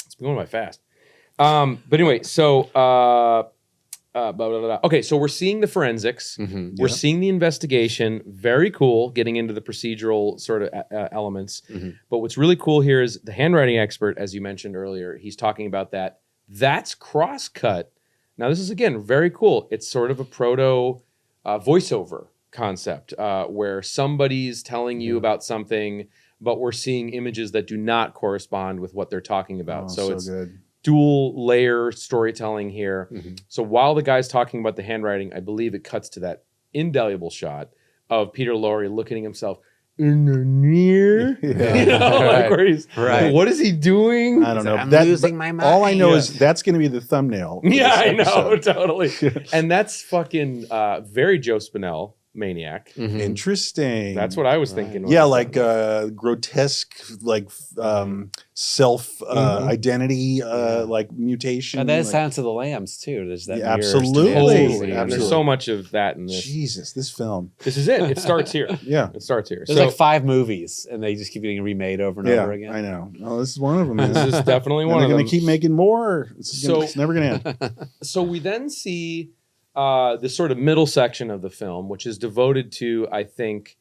It's been going by fast. But anyway, so. Okay, so we're seeing the forensics. We're seeing the investigation. Very cool, getting into the procedural sort of elements. But what's really cool here is the handwriting expert, as you mentioned earlier. He's talking about that. That's crosscut. Now, this is, again, very cool. It's sort of a proto voiceover concept where somebody's telling you about something, but we're seeing images that do not correspond with what they're talking about. So it's good. dual layer storytelling here. So while the guy's talking about the handwriting, I believe it cuts to that indelible shot of Peter Lorre looking at himself in the mirror. You know, like where he's, what is he doing? I don't know. I'm losing my mind. All I know is that's going to be the thumbnail. For Yeah, this I know, episode. totally. And that's fucking very Joe Spinell maniac. Interesting. That's what I was thinking. when Yeah, I said like that. grotesque, like self identity, like mutation. And then like, Silence of the Lambs too. There's that. Yeah, mirrors to absolutely. the Totally. old And there's so much of that in this. Jesus, this film. This is it. It starts here. Yeah. It starts here. There's like 5 movies, and they just keep getting remade over and over again. I know. Oh, this is one of them. Man. This is definitely one They're of going them. to keep making more. It's never going to end. So we then see this sort of middle section of the film, which is devoted to, I think,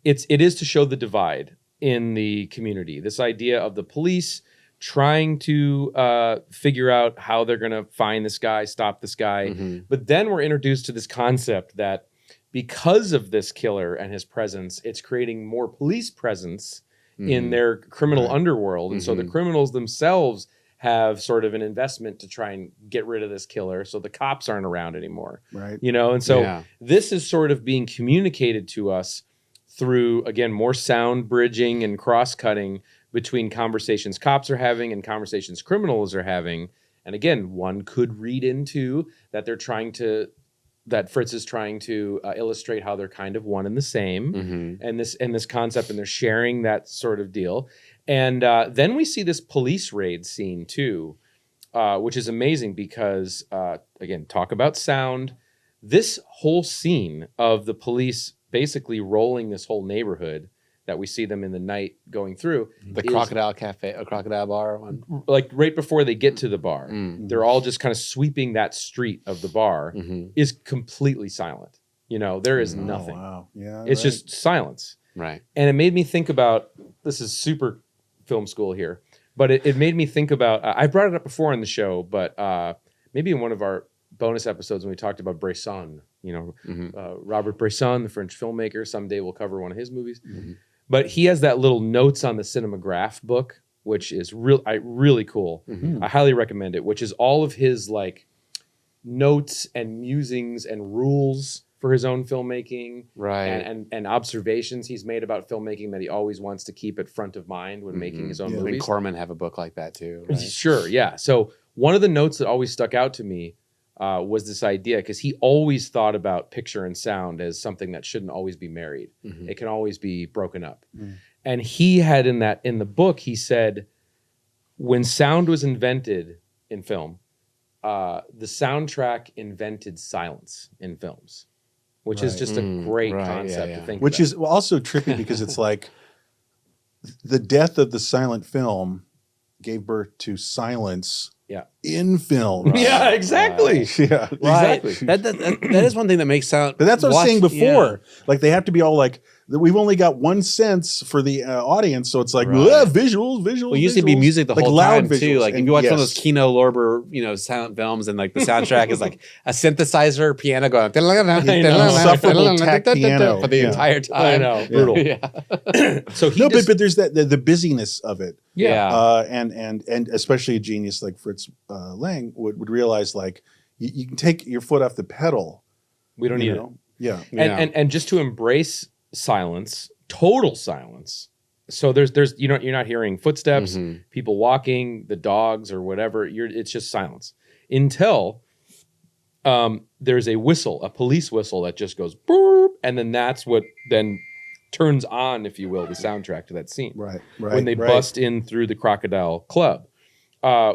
it is to show the divide in the community. This idea of the police trying to figure out how they're going to find this guy, stop this guy. But then we're introduced to this concept that because of this killer and his presence, it's creating more police presence in their criminal underworld. And so the criminals themselves have sort of an investment to try and get rid of this killer, so the cops aren't around anymore. Right. You know, and so this is sort of being communicated to us through, again, more sound bridging and cross-cutting between conversations cops are having and conversations criminals are having. And again, one could read into that that Fritz is trying to illustrate how they're kind of one and the same, and this concept, and they're sharing that sort of deal. And then we see this police raid scene too, which is amazing because, again, talk about sound. This whole scene of the police basically rolling this whole neighborhood that we see them in the night going through. The Crocodile Cafe, a Crocodile Bar one. Like right before they get to the bar, they're all just kind of sweeping that street of the bar, is completely silent. You know, there is nothing. Wow. Yeah. It's just silence. Right. And it made me think about, this is super film school here, but it made me think about, I brought it up before on the show, but maybe in one of our bonus episodes when we talked about Bresson, you know, Robert Bresson, the French filmmaker. Someday we'll cover one of his movies. But he has that little notes on the cinematograph book, which is really cool. I highly recommend it, which is all of his like notes and musings and rules for his own filmmaking, Right. and observations he's made about filmmaking that he always wants to keep at front of mind when making his own I mean, movies. Corman have a book like that too. Right? Sure, yeah. So one of the notes that always stuck out to me was this idea, because he always thought about picture and sound as something that shouldn't always be married. It can always be broken up. And he had in the book, he said, when sound was invented in film, the soundtrack invented silence in films, which is just a great concept to think Which about. is also trippy because it's like the death of the silent film gave birth to silence in film. Yeah, exactly. Yeah, Right. Exactly. That is one thing that makes sound. But that's what I was saying before. Yeah. Like they have to be all like, we've only got one sense for the audience, so it's like visuals. Well, it used to be music the like whole loud time too. visuals. Like if And you watch one of yes. those Kino Lorber, silent films, and like the soundtrack is like a synthesizer piano going insufferable tack piano. for the entire time. I know, brutal. Yeah. So he No, just, but there's the busyness of it. Yeah. And especially a genius like Fritz Lang would realize like you can take your foot off the pedal. we don't need it. Yeah. And just to embrace silence, total silence. So there's you're not hearing footsteps, people walking, the dogs or whatever. It's just silence until there's a whistle, a police whistle that just goes boop, and then that's what then turns on, if you will, the soundtrack to that scene. Right. When they bust in through the Crocodile Club,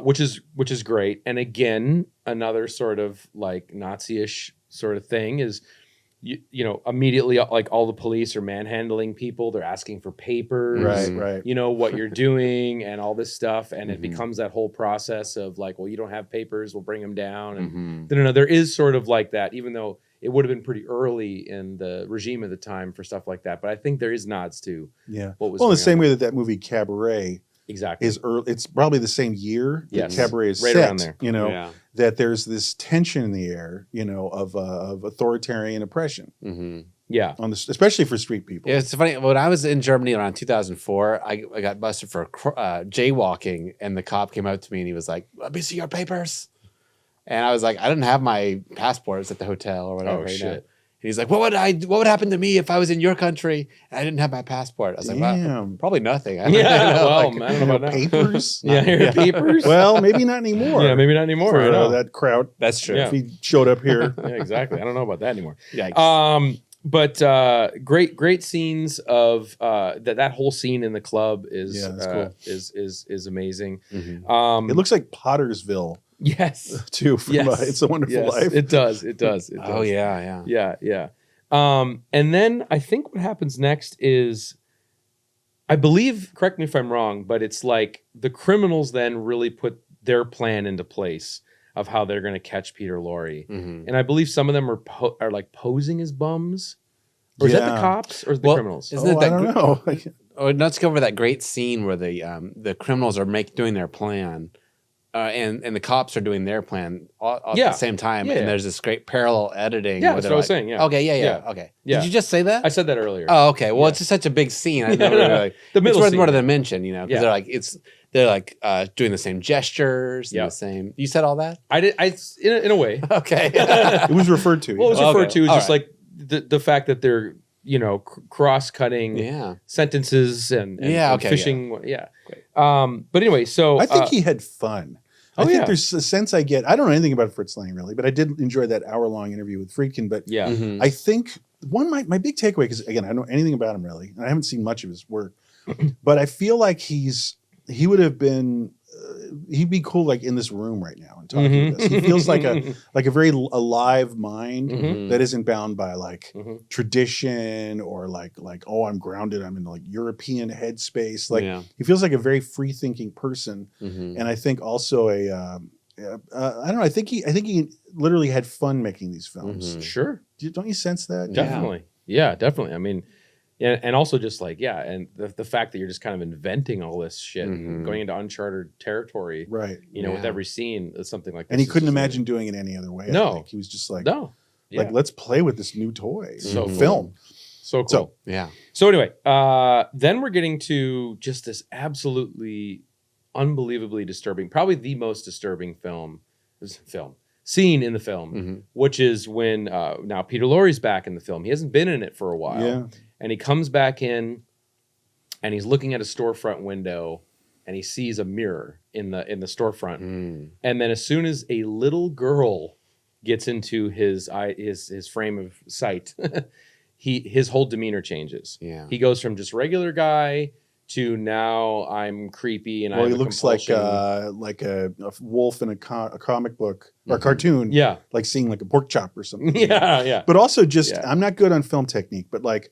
which is great. And again, another sort of like Nazi-ish sort of thing is, you know, immediately like all the police are manhandling people. They're asking for papers, Right. you know, what you're doing and all this stuff. And it becomes that whole process of like, well, you don't have papers, we'll bring them down. And no, there is sort of like that, even though it would have been pretty early in the regime of the time for stuff like that. But I think there is nods to what was well, in the going same on. way that movie Cabaret exactly is early. It's probably the same year that Yes. Cabaret is Right set, around there. you know, Yeah. that there's this tension in the air, you know, of authoritarian oppression Mm-hmm. yeah on this, especially for street people. Yeah, it's funny. When I was in Germany around 2004, I got busted for jaywalking, and the cop came up to me and he was like, "Let me see your papers." And I was like, "I didn't have my passport. It was at the hotel or whatever." Oh, you shit. know? And he's like, "What would happen to me if I was in your country and I didn't have my passport?" I was like, "Well, Damn. probably nothing." I don't yeah know, well like- I don't know about that Papers. yeah your papers Well, maybe not anymore. yeah maybe not anymore For I know. that crowd. That's true. Yeah. If he showed up here. Yeah, exactly I don't know about that anymore. Yikes. But great scenes of that whole scene in the club is Yeah, that's cool. is amazing. Mhm. It looks like Pottersville Yes, too from yes, It's a Wonderful yes, Life. It does. Oh yeah. yeah. And then I think what happens next is, I believe, correct me if I'm wrong, but it's like the criminals then really put their plan into place of how they're going to catch Peter Lorre. Mhm. And I believe some of them are like posing as bums. Or is that the Yeah. cops or is it the Well, criminals? isn't Oh, it that I don't know. Oh, let's go over that great scene where the criminals are doing their plan, and the cops are doing their plan all at Yeah. the same time. Yeah, and yeah. there's this great parallel editing. Yeah, where that's they're what I was like- saying, yeah. Okay. Yeah. Yeah. Okay. Yeah. Did you just say that? I said that earlier. Oh, okay. Well, Yeah. it's just such a big scene. I Yeah, never no. really, The it's middle worth scene, more to yeah. mention, you know, because Yeah. they're like doing the same gestures, and Yeah. the same. You said all that? I did. In a way. Okay. It was referred to. What was Okay. referred to is All just right. like the fact that they're cross-cutting Yeah. sentences and Yeah, and okay, fishing. Yeah. But anyway, so I think he had fun. I think yeah. there's a sense I get. I don't know anything about Fritz Lang really, but I did enjoy that hour-long interview with Friedkin. But yeah. Mhm. I think my big takeaway, because again, I don't know anything about him really, and I haven't seen much of his work, but I feel like he would have been he'd be cool like in this room right now and talking Mhm. to us. He feels like a very alive mind Mhm. that isn't bound by like Mhm. tradition or like oh, I'm grounded, I'm in like European headspace. Like Yeah. he feels like a very free thinking person. Mhm. And I think also I don't know. I think he literally had fun making these films. Mhm. Sure. Don't you sense that? Yeah. Definitely. Yeah, definitely. I mean, and also just like, yeah, and the fact that you're just kind of inventing all this shit and Mhm. going into uncharted territory, Right. you know, with Yeah. every scene, is something like this. And he is couldn't just imagine doing it any other way. I No. think. He was just like, No. Yeah. like let's play with this new toy. So Mhm. Film. so cool. So- Yeah. So anyway, then we're getting to just this absolutely unbelievably disturbing, probably the most disturbing scene in the film, Mhm. which is when now Peter Lorre's back in the film. He hasn't been in it for a while. Yeah. And he comes back in and he's looking at a storefront window and he sees a mirror in the storefront. Mm. And then as soon as a little girl gets into his frame of sight, his whole demeanor changes. Yeah. He goes from just regular guy to now I'm creepy and I Well, have he a looks like compulsion. a wolf in a comic book or a cartoon. Yeah. Like seeing like a pork chop or something. Yeah. But also just, Yeah. I'm not good on film technique, but like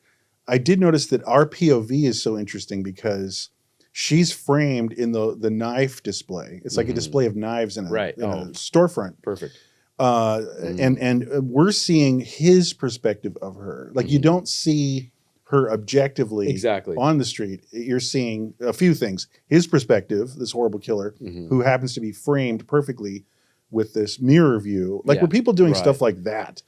I did notice that our POV is so interesting because she's framed in the knife display. It's like a Mhm. display of knives in a, Right. in a Oh. storefront. Perfect. And we're seeing his perspective of her. Like you don't see her objectively Exactly. on the street. You're seeing a few things. His perspective, this horrible killer, Mhm. who happens to be framed perfectly with this mirror view. Like Yeah. we're people doing Right. stuff like that.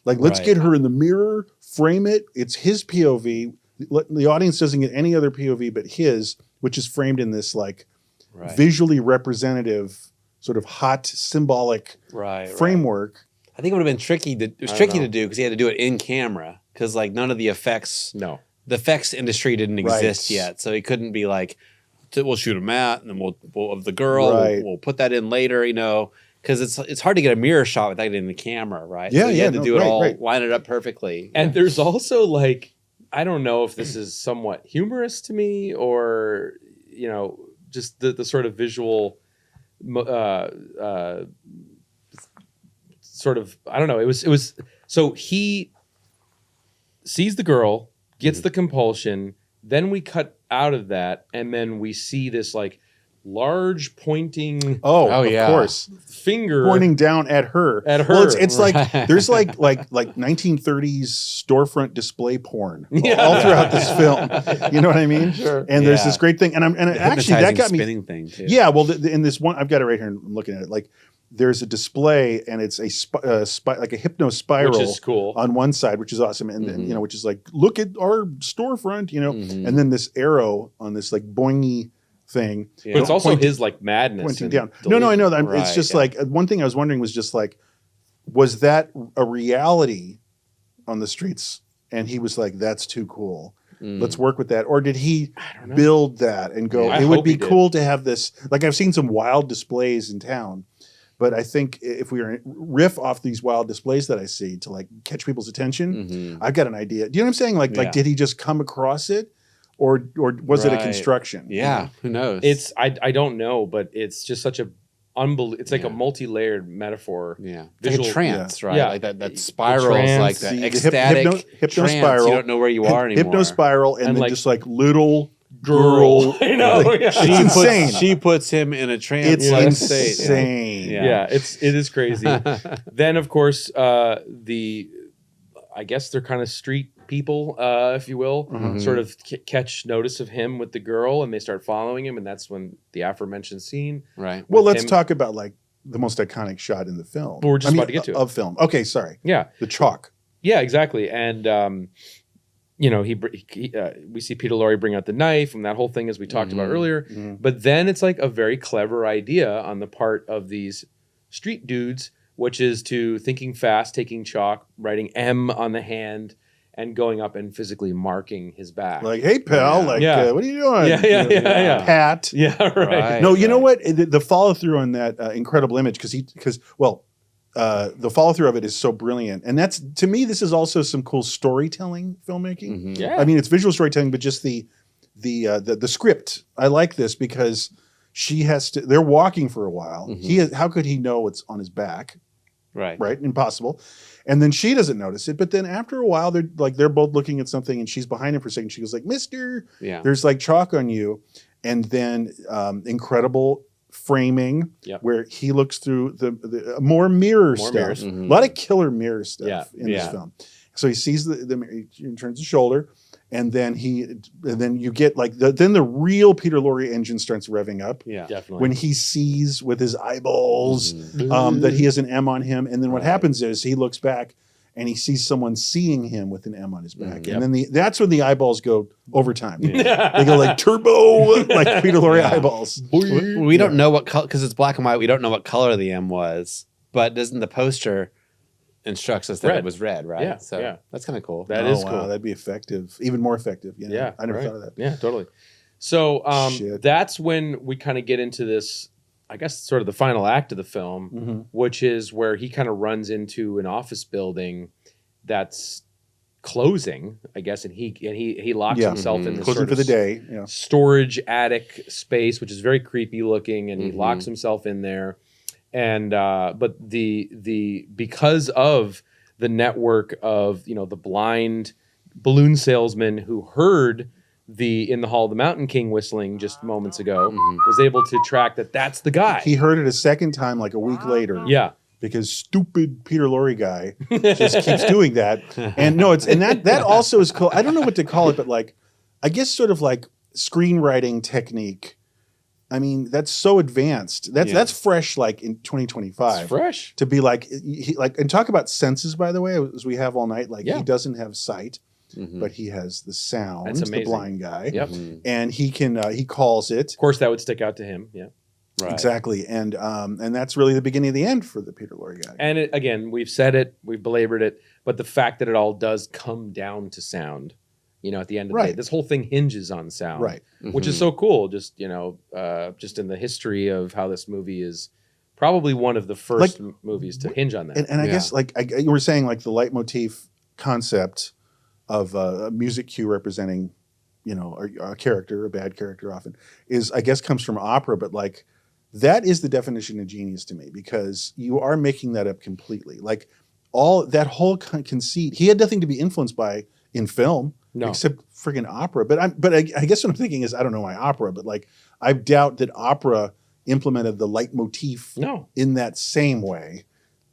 Like let's Right. get her in the mirror, frame it. It's his POV. The audience doesn't get any other POV but his, which is framed in this like Right. visually representative, sort of hot, symbolic Right. framework. I think it would have been tricky. It was I don't tricky know. to do because he had to do it in camera because like none of the effects, No. the effects industry didn't Right. exist yet, so he couldn't be like, we'll shoot a mat and then we'll of the girl, Right. we'll put that in later, you know, because it's hard to get a mirror shot without getting the camera, right? Yeah, so you yeah, had to no, do it right, all, right. line it up perfectly. And there's also like, I don't know if this is somewhat humorous to me or, you know, just the sort of visual, sort of, I don't know. It was, so he sees the girl, gets the compulsion, then we cut out of that. And then we see this like large pointing Oh, yeah. of course. finger Pointing down at her. At her. Well, it's like there's like 1930s storefront display porn all throughout this film. You know what I mean? Sure. And there's Yeah. this great thing, and actually that got me. spinning thing too. Yeah, well, in this one, I've got it right here. And I'm looking at it. Like, there's a display, and it's like a hypno spiral, which is cool. on one side, which is awesome, and then, which is like, look at our storefront, Mm-hmm. and then this arrow on this like boingy thing. Yeah. But it's also Pointing- his like madness pointing and down. No, I know that. Right, It's just yeah. like one thing I was wondering was just like, was that a reality on the streets? And he was like, "That's too cool. Let's work with that." Or did he build that and go? I It would hope be he did. cool to have this. Like, I've seen some wild displays in town, but I think if we riff off these wild displays that I see to like catch people's attention, I've got an idea. Do you know what I'm saying? Like, Yeah. did he just come across it, or was it a Right. construction? Yeah, who knows? It's I don't know, but it's just such a it's like a multi-layered metaphor. yeah, it's like Visual- a trance, right? Yeah. Like that The spirals, trance, like that the ecstatic hypno trance. spiral. You don't know where you are anymore. Hypno spiral, and then like, just like little Girl. girl. I know. Like, yeah. it's insane. She puts him in a trance. It's like insane. state. Yeah, it is crazy. Then of course I guess they're kind of street people, if you will, sort of catch notice of him with the girl, and they start following him, and that's when the aforementioned scene. Right. Well, with let's him- talk about like the most iconic shot in the film. But we're just about to get to it. of film. Okay, sorry. Yeah, The chalk. yeah, exactly. And we see Peter Lorre bring out the knife and that whole thing, as we talked about earlier. But then it's like a very clever idea on the part of these street dudes, which is to thinking fast, taking chalk, writing M on the hand, and going up and physically marking his back. Like, hey, pal. Like, Yeah. what are you doing? Yeah, yeah. Pat. Yeah, right. Right. No, you know what? The follow through on that incredible image, because the follow through of it is so brilliant, and that's, to me, this is also some cool storytelling filmmaking. Yeah. I mean, it's visual storytelling, but just the script. I like this because she has to. They're walking for a while. How could he know what's on his back? Right. Right, impossible. And then she doesn't notice it. But then after a while, they're both looking at something, and she's behind him for a second. She goes like, "Mister, Yeah. there's like chalk on you," and then incredible framing where he looks through the more mirror stuff. mirrors. A lot of killer mirror stuff in this Yeah. film. So he sees the mirror, he turns his shoulder, and then you get like then the real Peter Lorre engine starts revving up. Yeah. Definitely. When he sees with his eyeballs that he has an M on him, and then what happens is he looks back and he sees someone seeing him with an M on his back, and then that's when the eyeballs go overtime. They go like turbo, like Peter Lorre eyeballs. We don't know what color, because it's black and white. We don't know what color the M was, but doesn't the poster instructs us that Red. it was red, right? Yeah, So yeah. that's kind of cool. That Oh, is wow, cool. that'd be effective, even more effective. Yeah, I never right. thought of that. Yeah, totally. So Shit. that's when we kind of get into this, I guess, sort of the final act of the film, which is where he kind of runs into an office building that's closing, I guess, and he locks himself in this Closing sort for of the day. Yeah. storage attic space, which is very creepy looking, and he locks himself in there. And but the because of the network of the blind balloon salesman who heard in the Hall of the Mountain King whistling just moments ago, was able to track that's the guy. He heard it a second time, like a week later. Yeah. Because stupid Peter Lorre guy just keeps doing that. And no, that also is cool. I don't know what to call it, but like, I guess sort of like screenwriting technique. I mean, that's so advanced. That's fresh, like in 2025. It's fresh. To be like, and talk about senses, by the way, as we have all night. Like, he doesn't have sight, but he has the sound. That's amazing. The blind guy. Yep. And he can, he calls it. Of course, that would stick out to him. Yeah. Right. Exactly. And that's really the beginning of the end for the Peter Lorre guy. And again, we've said it, we've belabored it, but the fact that it all does come down to sound, at the end of the day, this whole thing hinges on sound, Right. Which is so cool. Just just in the history of how this movie is probably one of the first movies to hinge on that. And I guess you were saying, like the leitmotif concept of a music cue representing, a character, a bad character often is, I guess, comes from opera, but like that is the definition of genius to me, because you are making that up completely. Like all that whole conceit, he had nothing to be influenced by in film. No. Except friggin' opera. But I guess what I'm thinking is I don't know why opera, but like I doubt that opera implemented the leitmotif in that same way.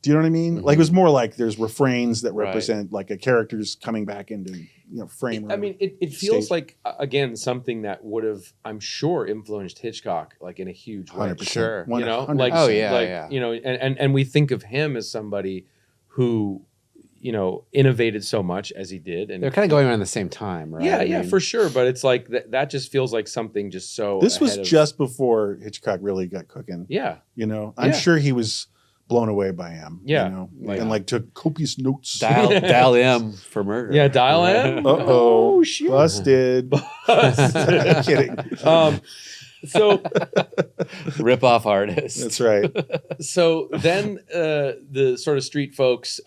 Do you know what I mean? Like it was more like there's refrains that represent like a character's coming back into frame. I mean, it feels like again something that would have, I'm sure, influenced Hitchcock like in a huge way. 100%. Sure. You know, 100%. like yeah. You know, and we think of him as somebody who innovated so much as he did, and they're kind of going around the same time, right? Yeah, yeah, for sure. But it's like that just feels like something just so. This was just before Hitchcock really got cooking. Yeah, I'm sure he was blown away by him. Yeah, and like took copious notes. Dial M for murder. Yeah, dial M. Oh, shit. Busted. Kidding. So rip off artist. That's right. So then the sort of street folks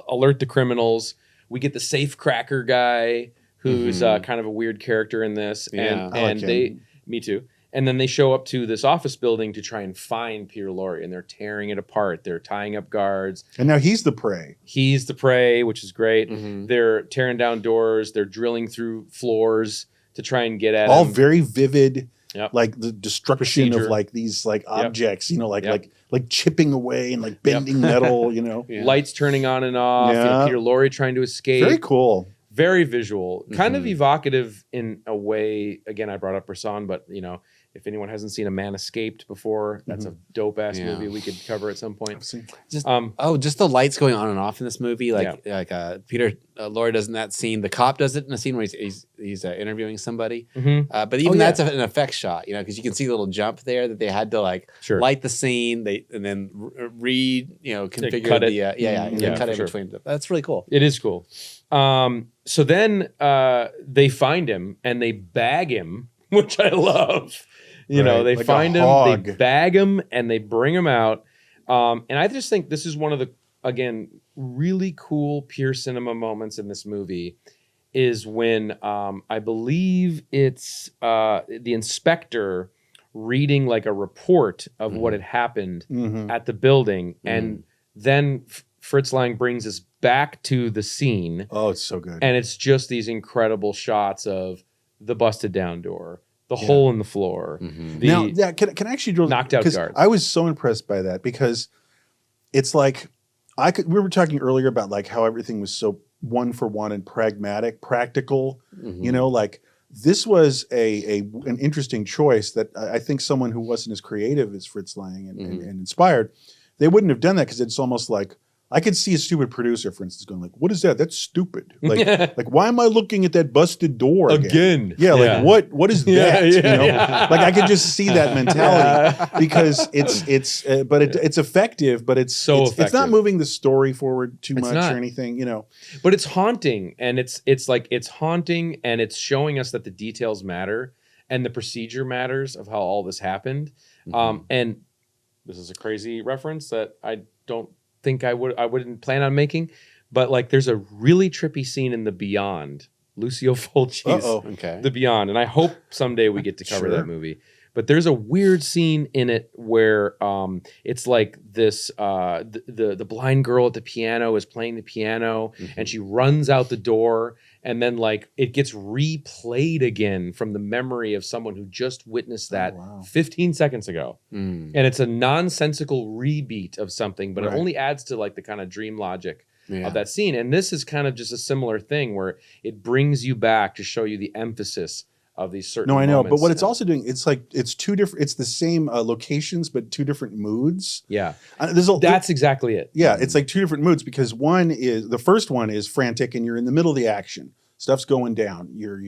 alert the criminals. We get the safe cracker guy who's kind of a weird character in this. Yeah, and me too. And then they show up to this office building to try and find Peter Lorre, and they're tearing it apart. They're tying up guards. And now he's the prey. He's the prey, which is great. They're tearing down doors. They're drilling through floors to try and get at all him. very vivid. Yep. Like the destruction Procedure. of like these like objects, like chipping away and like bending metal, Lights turning on and off. Yeah. Peter Lorre trying to escape. Very cool. Very visual. Kind of evocative in a way. Again, I brought up Bresson, but if anyone hasn't seen A Man Escaped before, that's a dope ass movie we could cover at some point. Just just the lights going on and off in this movie, Peter Lorre does in that scene. The cop does it in a scene where he's interviewing somebody. But even that's an effect shot, because you can see the little jump there that they had to light the scene, and then configure cut it. Cut it between. That's really cool. It is cool. So then they find him and they bag him, which I love. They like find him, they bag him, and they bring him out. And I just think this is one of the, again, really cool pure cinema moments in this movie is when I believe it's the inspector reading like a report of what had happened at the building. And then Fritz Lang brings us back to the scene. Oh, it's so good. And it's just these incredible shots of the busted down door, the hole in the floor. Now, can I actually drill knocked out guards? I was so impressed by that because it's like we were talking earlier about like how everything was so one for one and pragmatic, practical. Like this was an interesting choice that I think someone who wasn't as creative as Fritz Lang and inspired, they wouldn't have done that because it's almost like I could see a stupid producer, for instance, going like, "What is that? That's stupid. Like why am I looking at that busted door again? Yeah, like what is that? Like I could just see that mentality because it's effective, but it's effective. It's not moving the story forward too much or anything, But it's haunting, and it's haunting, and it's showing us that the details matter and the procedure matters of how all this happened. And this is a crazy reference that I don't think I wouldn't plan on making, but like there's a really trippy scene in The Beyond, Lucio Fulci's The Beyond, and I hope someday we get to cover that movie. But there's a weird scene in it where it's like this the blind girl at the piano is playing the piano and she runs out the door, and then like it gets replayed again from the memory of someone who just witnessed that 15 seconds ago. And it's a nonsensical rebeat of something, but it only adds to like the kind of dream logic of that scene. And this is kind of just a similar thing where it brings you back to show you the emphasis of these certain No, I know, moments. but what it's also doing, it's like it's two different. It's the same locations, but two different moods. Yeah, that's exactly it. Yeah, it's like two different moods because the first one is frantic, and you're in the middle of the action. Stuff's going down. You're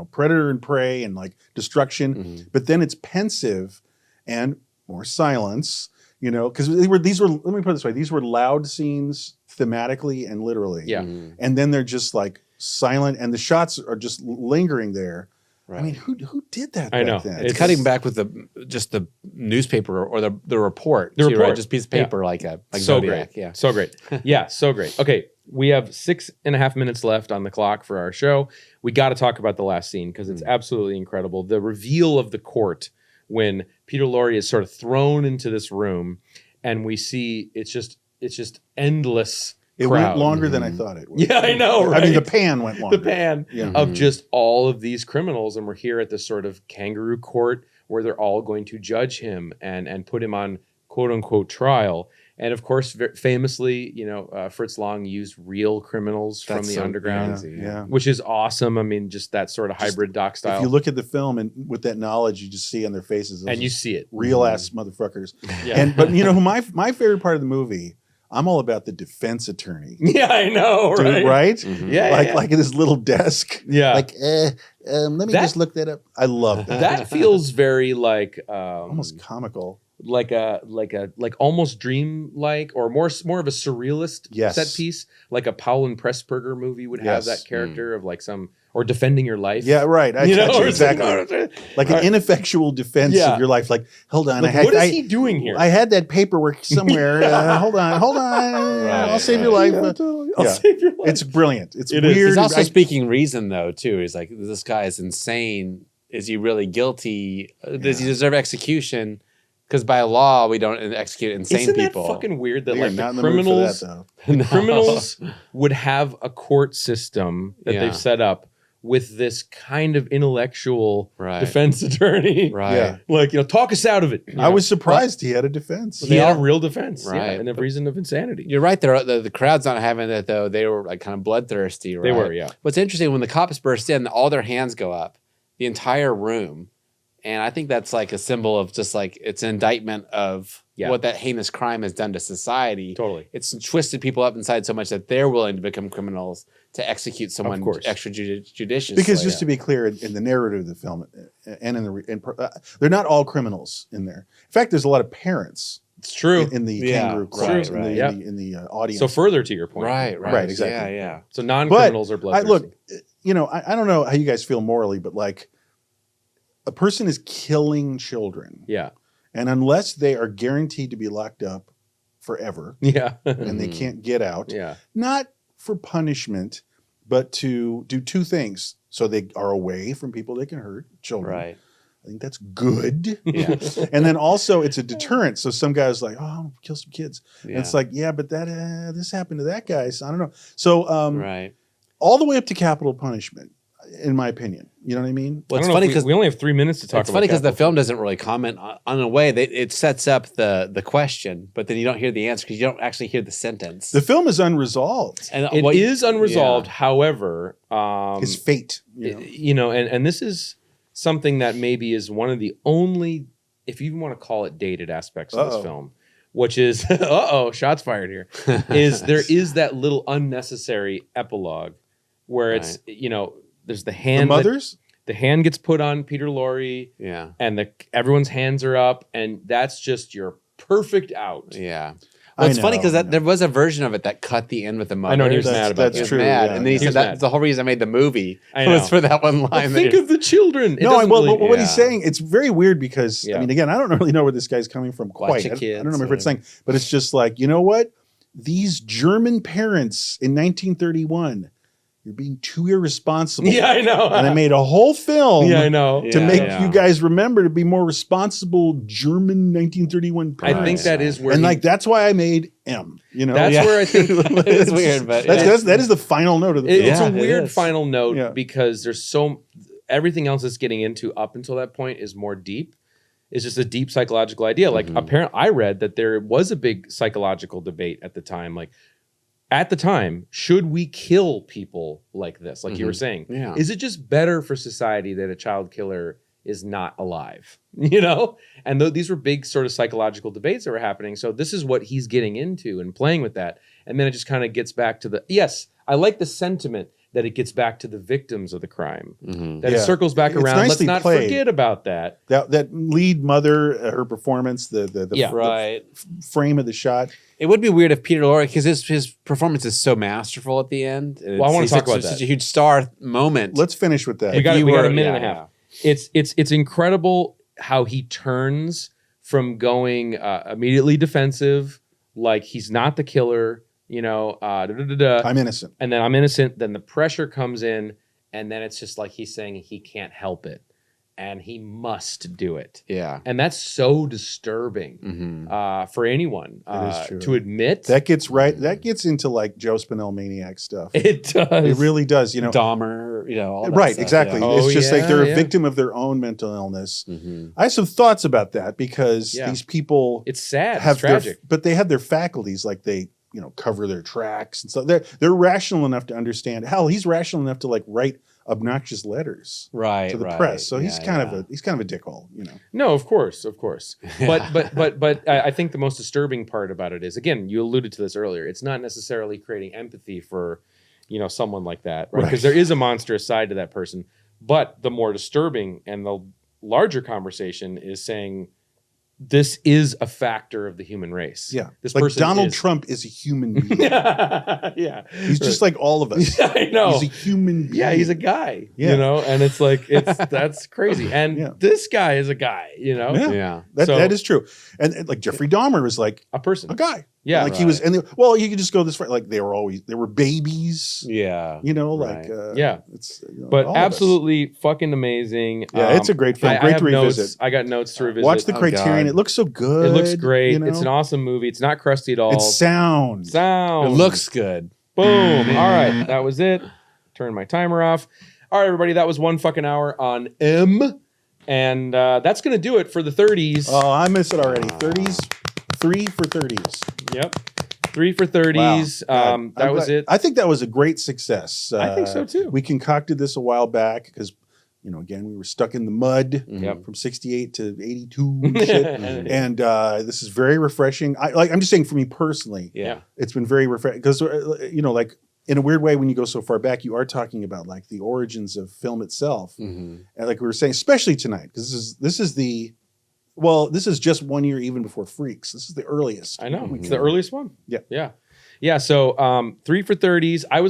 predator and prey and like destruction. But then it's pensive and more silence. Because these were. Let me put it this way: these were loud scenes thematically and literally. Yeah, and then they're just like silent, and the shots are just lingering there. Right. I mean, who did that? I know. Then? It's cutting back with the newspaper or the report. Right? Just a piece of paper like so Zodiac. Great. Yeah, so great. Yeah, so great. Okay, we have 6.5 minutes left on the clock for our show. We got to talk about the last scene because it's absolutely incredible. The reveal of the court when Peter Lorre is sort of thrown into this room, and we see it's just endless It crowd. went longer than I thought it would. Yeah, I know, right? I mean, the pan went longer. The pan Yeah. of just all of these criminals, and we're here at this sort of kangaroo court where they're all going to judge him and put him on quote unquote trial. And of course, famously, Fritz Lang used real criminals from the underground, Yeah. which is awesome. I mean, just that sort of hybrid doc style. If you look at the film and with that knowledge, you just see on their faces, and you see it, real ass motherfuckers. Yeah. But you know who my favorite part of the movie? I'm all about the defense attorney. Yeah, I know, right? Dude, right? Mhm. Yeah, like at his little desk. Yeah. Like, let me just look that up. I love that. That feels very like Almost comical. like almost dream-like, or more of a surrealist Yes. set piece, like a Powell and Pressburger movie would have Yes. that character of like some, or Defending Your Life. Yeah, right. I You know, got you, or something. exactly. Like an ineffectual defense Yeah. of your life. Like, hold on. Like, what is he doing here? I had that paperwork somewhere. Hold on. I'll save your life. I'll Yeah. save your life. It's brilliant. It's It is. weird. He's also I- speaking reason, though, too. He's like, this guy is insane. Is he really guilty? Does he deserve execution? Because by law, we don't execute insane Isn't people. that fucking weird that We are like not in the the mood for criminals, that, though. the criminals would have a court system that Yeah. they've set up with this kind of intellectual Right. defense attorney. Right. Yeah. Like, talk us out of it. I was surprised he had a defense. He had a real defense. Right. Yeah, and a reason of insanity. You're right. The crowd's not having that, though. They were like kind of bloodthirsty, right? They were, yeah. What's interesting, when the cops burst in, all their hands go up, the entire room. And I think that's like a symbol of just like, it's an indictment of what that heinous crime has done to society. Totally. It's twisted people up inside so much that they're willing to become criminals to execute someone extrajudiciously. Because just to be clear, in the narrative of the film, and they're not all criminals in there. In fact, there's a lot of parents. It's true. In the Yeah, kangaroo right, clubs, right. in the audience. So further to your point. Right, exactly. Yeah. So non-criminals are bloodthirsty. Look, I don't know how you guys feel morally, but like, a person is killing children. Yeah. And unless they are guaranteed to be locked up forever Yeah. and they can't get out, Yeah. not for punishment, but to do two things. So they are away from people they can hurt, children. Right. I think that's good. Yeah. And then also it's a deterrent. So some guy's like, I'll kill some kids. And Yeah. it's like, yeah, but that this happened to that guy. So I don't know. So Right. all the way up to capital punishment, in my opinion. You know what I mean? Well, I it's don't know funny if because we only have 3 minutes to talk it's about funny because the capital film doesn't really comment on a way that it sets up the question, but then you don't hear the answer because you don't actually hear the sentence. The film is unresolved. And It is unresolved. Yeah. However, His fate. and this is something that maybe is one of the only, if you even want to call it, dated aspects of this film, which is shots fired here. Is there is that little unnecessary epilogue where it's there's the hand. The mothers. The hand gets put on Peter Lorre. Yeah. And everyone's hands are up, and that's just your perfect out. Yeah. Well, it's funny because there was a version of it that cut the end with the mother. I know, and he was mad about that's that. true. Mad. Yeah, And then he He said was that's mad. the whole reason I made the movie I was know. for that one line. Well, think of the children. It No, doesn't well, really- but what he's Yeah. saying, it's very weird because, Yeah. I mean, again, I don't really know where this guy's coming from quite. your I kids, don't remember what it's whatever. saying, but it's just like, you know what? These German parents in 1931, you're being too irresponsible. Yeah, I know. And I made a whole film Yeah, I know. to Yeah, make yeah. you guys remember to be more responsible German 1931 I parents. think that is where and he- like that's why I made M. You know, That's Yeah. where I think It's weird, but that is the final note of the film. it's Yeah, a it weird is. final note Yeah. because there's everything else it's getting into up until that point is more deep. It's just a deep psychological idea. Like apparently I read that there was a big psychological debate at the time. Like at the time, should we kill people like this? Like you were saying, Yeah. is it just better for society that a child killer is not alive? You know? And these were big sort of psychological debates that were happening. So this is what he's getting into and playing with that. And then it just kind of gets back to yes, I like the sentiment that it gets back to the victims of the crime. That it Yeah. circles back It's around. Let's nicely not played. forget about that. That lead mother, her performance, the Yeah. Right. frame of the shot. It would be weird if Peter Lorre, because his performance is so masterful at the end. and Well, I wanna he's talk such- about that. Such a huge star moment. Let's finish with that. We got you a were- minute and a yeah, half. It's incredible how he turns from going immediately defensive, like he's not the killer, I'm innocent. and then I'm innocent. Then the pressure comes in, and then it's just like he's saying he can't help it, and he must do it. Yeah. And that's so disturbing for anyone is true. to admit. That gets into like Joe Spinell maniac stuff. It does. It really does. You know, Dahmer, you know, all that right? stuff, Exactly. yeah. Oh, It's just like yeah, they're a yeah. victim of their own mental illness. I have some thoughts about that because these people It's sad. have It's tragic. but they have their faculties, like they cover their tracks and stuff. They're rational enough to understand. Hell, he's rational enough to like write obnoxious letters Right. to the right. press. So he's Yeah, kind yeah. of a dickhole, you know. No, of course. But I think the most disturbing part about it is, again, you alluded to this earlier. It's not necessarily creating empathy for, someone like that, right? Because there is a monstrous side to that person. But the more disturbing and the larger conversation is saying this is a factor of the human race. Yeah, this like person Donald is- Trump is a human being. Yeah, He's just like all of us. I know. He's a human being. Yeah, he's a guy, Yeah. and it's like that's crazy. And Yeah. this guy is a guy, Yeah. Yeah. That is true. And like Jeffrey Dahmer was like a person. a guy. Yeah, like he was, and you could just go this far. Like they were babies. Yeah. Like Right. Yeah. it's But all of us. absolutely fucking amazing. Yeah, it's a great film. I Great have to revisit. Notes. I got notes to revisit. Watch the Oh, Criterion. God. It looks so good. It looks great. you know? It's an awesome movie. It's not crusty at all. It's sound. Sound. It looks good. Boom. All right. That was it. Turn my timer off. All right, everybody. That was 1 fucking hour on M. And that's going to do it for the 30s. Oh, I missed it already. 30s, 3 for 30s. Yep. 3 for 30s. Wow. That was it. I think that was a great success. I think so, too. We concocted this a while back because, again, we were stuck in the mud Yep. from 68 to 82 and shit. And this is very refreshing. I'm just saying for me personally, Yeah. it's been very refreshing because, like in a weird way, when you go so far back, you are talking about like the origins of film itself. And like we were saying, especially tonight, because this is just 1 year even before Freaks. This is the earliest. I know. we It's can- the earliest one. Yeah. Yeah. Yeah. So 3 for 30s. I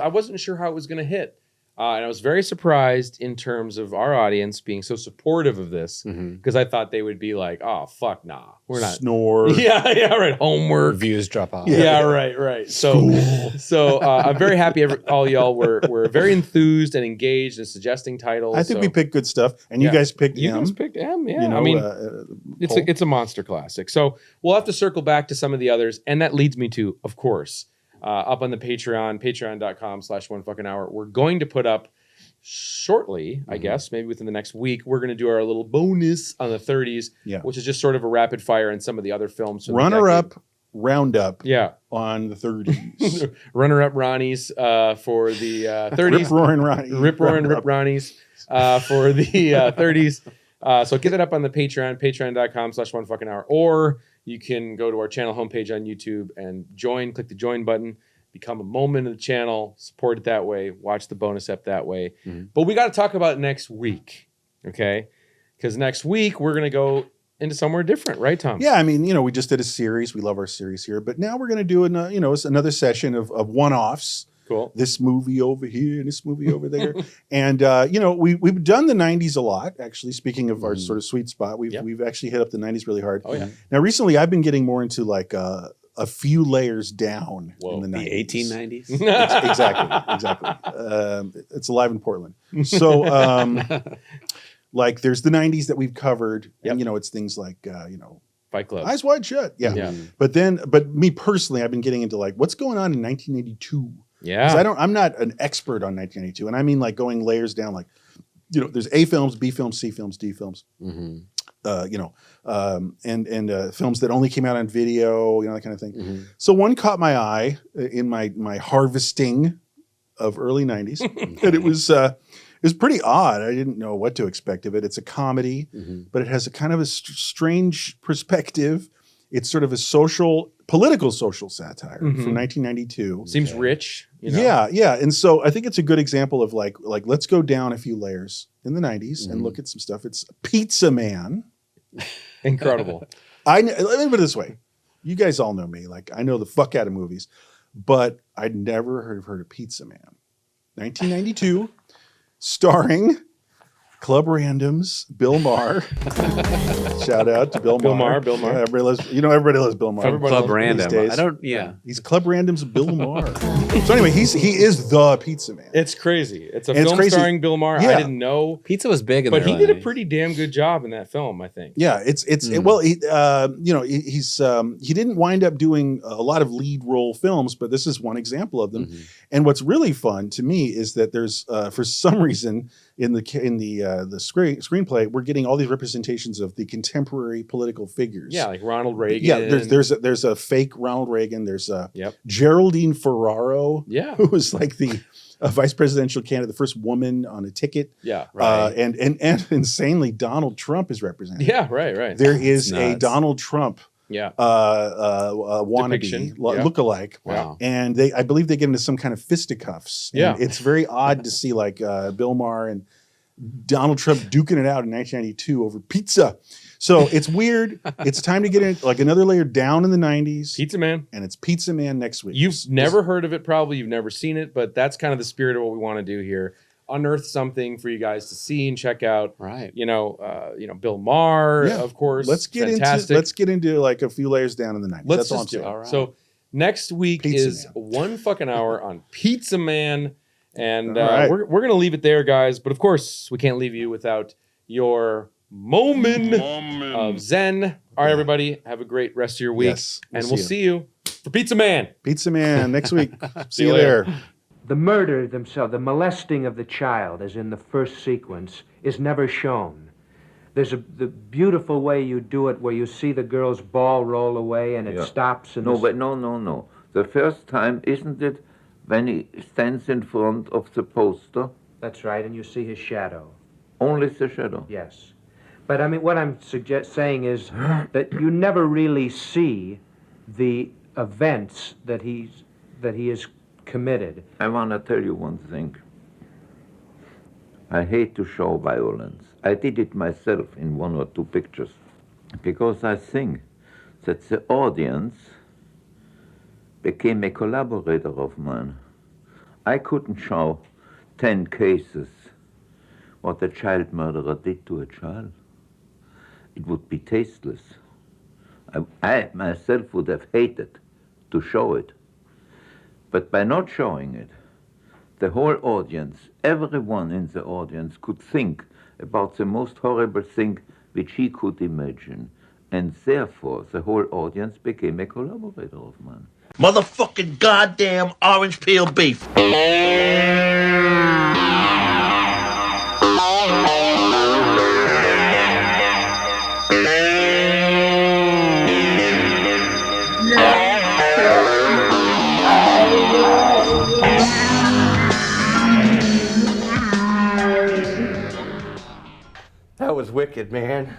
wasn't sure how it was going to hit. And I was very surprised in terms of our audience being so supportive of this because I thought they would be like, oh, fuck, nah, we're not. Snore. Yeah, right. Homework. Reviews drop off. Yeah, right. So I'm very happy all y'all were very enthused and engaged in suggesting titles. I think we So picked good stuff, and you Yeah. guys picked you M. guys picked M. Yeah, You know, I mean, Paul. it's a monster classic. So we'll have to circle back to some of the others, and that leads me to, of course, up on the patreon.com/1fucking-hour. We're going to put up shortly, I guess, maybe within the next week, we're going to do our little bonus on the 30s, which is just sort of a rapid fire and some of the other films. from the Runner-up, roundup Yeah. on the 30s. Runner-up Ronnies for the 30s. Rip-roaring Ronnie. Rip-roaring Rip Ronnies for the 30s. So get that up on the Patreon, patreon.com/1fucking-hour. Or you can go to our channel homepage on YouTube and click the join button, become a moment of the channel, support it that way, watch the bonus ep that way. But we got to talk about next week, okay? Because next week we're going to go into somewhere different, right, Tom? Yeah, I mean, we just did a series. We love our series here. But now we're going to do, it's another session of one-offs. Cool. This movie over here and this movie over there. And, we've done the 90s a lot, actually. Speaking of our sort of sweet spot, we've actually hit up the 90s really hard. Oh, yeah. Now, recently, I've been getting more into like a few layers down Whoa. in the 90s. The 1890s. Exactly. It's alive in Portland. So, like, there's the 90s that we've covered. Yep. And, it's things like, Fight Club. Eyes Wide Shut. Yeah. Yeah. But me personally, I've been getting into like, what's going on in 1982? Yeah. I'm not an expert on 1982. And I mean like going layers down, like, there's A films, B films, C films, D films. And films that only came out on video, that kind of thing. So one caught my eye in my harvesting of early 90s. And it was pretty odd. I didn't know what to expect of it. It's a comedy, but it has a kind of a strange perspective. It's sort of a political social satire from 1992. Seems rich. Yeah. And so I think it's a good example of like let's go down a few layers in the 90s and look at some stuff. It's Pizza Man. Incredible. Let me put it this way. You guys all know me. Like, I know the fuck out of movies, but I'd never heard of Pizza Man. 1992, starring Club Randoms, Bill Maher. Shout out to Bill Maher. Bill Maher. Yeah, everybody loves Bill Maher. Club Random. These days. I don't. Yeah. He's Club Random's Bill Maher. So anyway, he is the pizza man. It's crazy. It's a And it's film crazy. starring Bill Maher. Yeah. I didn't know, Pizza was big in but the he early did a 90s. pretty damn good job in that film, I think. Yeah, well, he didn't wind up doing a lot of lead role films, but this is one example of them. And what's really fun to me is that there's for some reason in the screenplay we're getting all these representations of the contemporary political figures. Yeah, like Ronald Reagan. Yeah, there's a fake Ronald Reagan. There's Yep. Geraldine Ferraro, Yeah. who was like the vice presidential candidate, the first woman on a ticket. Yeah. And insanely, Donald Trump is represented. Yeah, right. There is That's a nuts. Donald Trump Yeah. wannabe Depiction. Yeah. lookalike. Wow. And I believe they get into some kind of fisticuffs. And Yeah. it's very odd to see like Bill Maher and Donald Trump duking it out in 1992 over pizza. So it's weird. It's time to get in like another layer down in the 90s. Pizza Man. And it's Pizza Man next week. You've never heard of it, probably. You've never seen it, but that's kind of the spirit of what we want to do here. Unearth something for you guys to see and check out. Right. Bill Maher, Yeah. of course. Let's get into like a few layers down in the 90s. Let's That's all I'm just do it. saying. All right. So next week Pizza is Man. 1 fucking hour on Pizza Man. And All right. we're going to leave it there, guys. But of course, we can't leave you without your Moment of Zen. All right, everybody. Have a great rest of your week. Yes, and we'll see you for Pizza Man. Pizza Man next week. See you you later. there. The murder themselves, the molesting of the child, as in the first sequence, is never shown. There's the beautiful way you do it where you see the girl's ball roll away and it Yeah. stops. And No, the- but no. The first time, isn't it when he stands in front of the poster? That's right, and you see his shadow. Only the shadow. Yes. But I mean, what I'm saying is that you never really see the events that he has committed. I want to tell you one thing. I hate to show violence. I did it myself in 1 or 2 pictures because I think that the audience became a collaborator of mine. I couldn't show 10 cases what a child murderer did to a child. It would be tasteless. I myself would have hated to show it. But by not showing it, the whole audience, everyone in the audience could think about the most horrible thing which he could imagine. And therefore, the whole audience became a collaborator of mine. Motherfucking goddamn orange peel beef. That was wicked, man.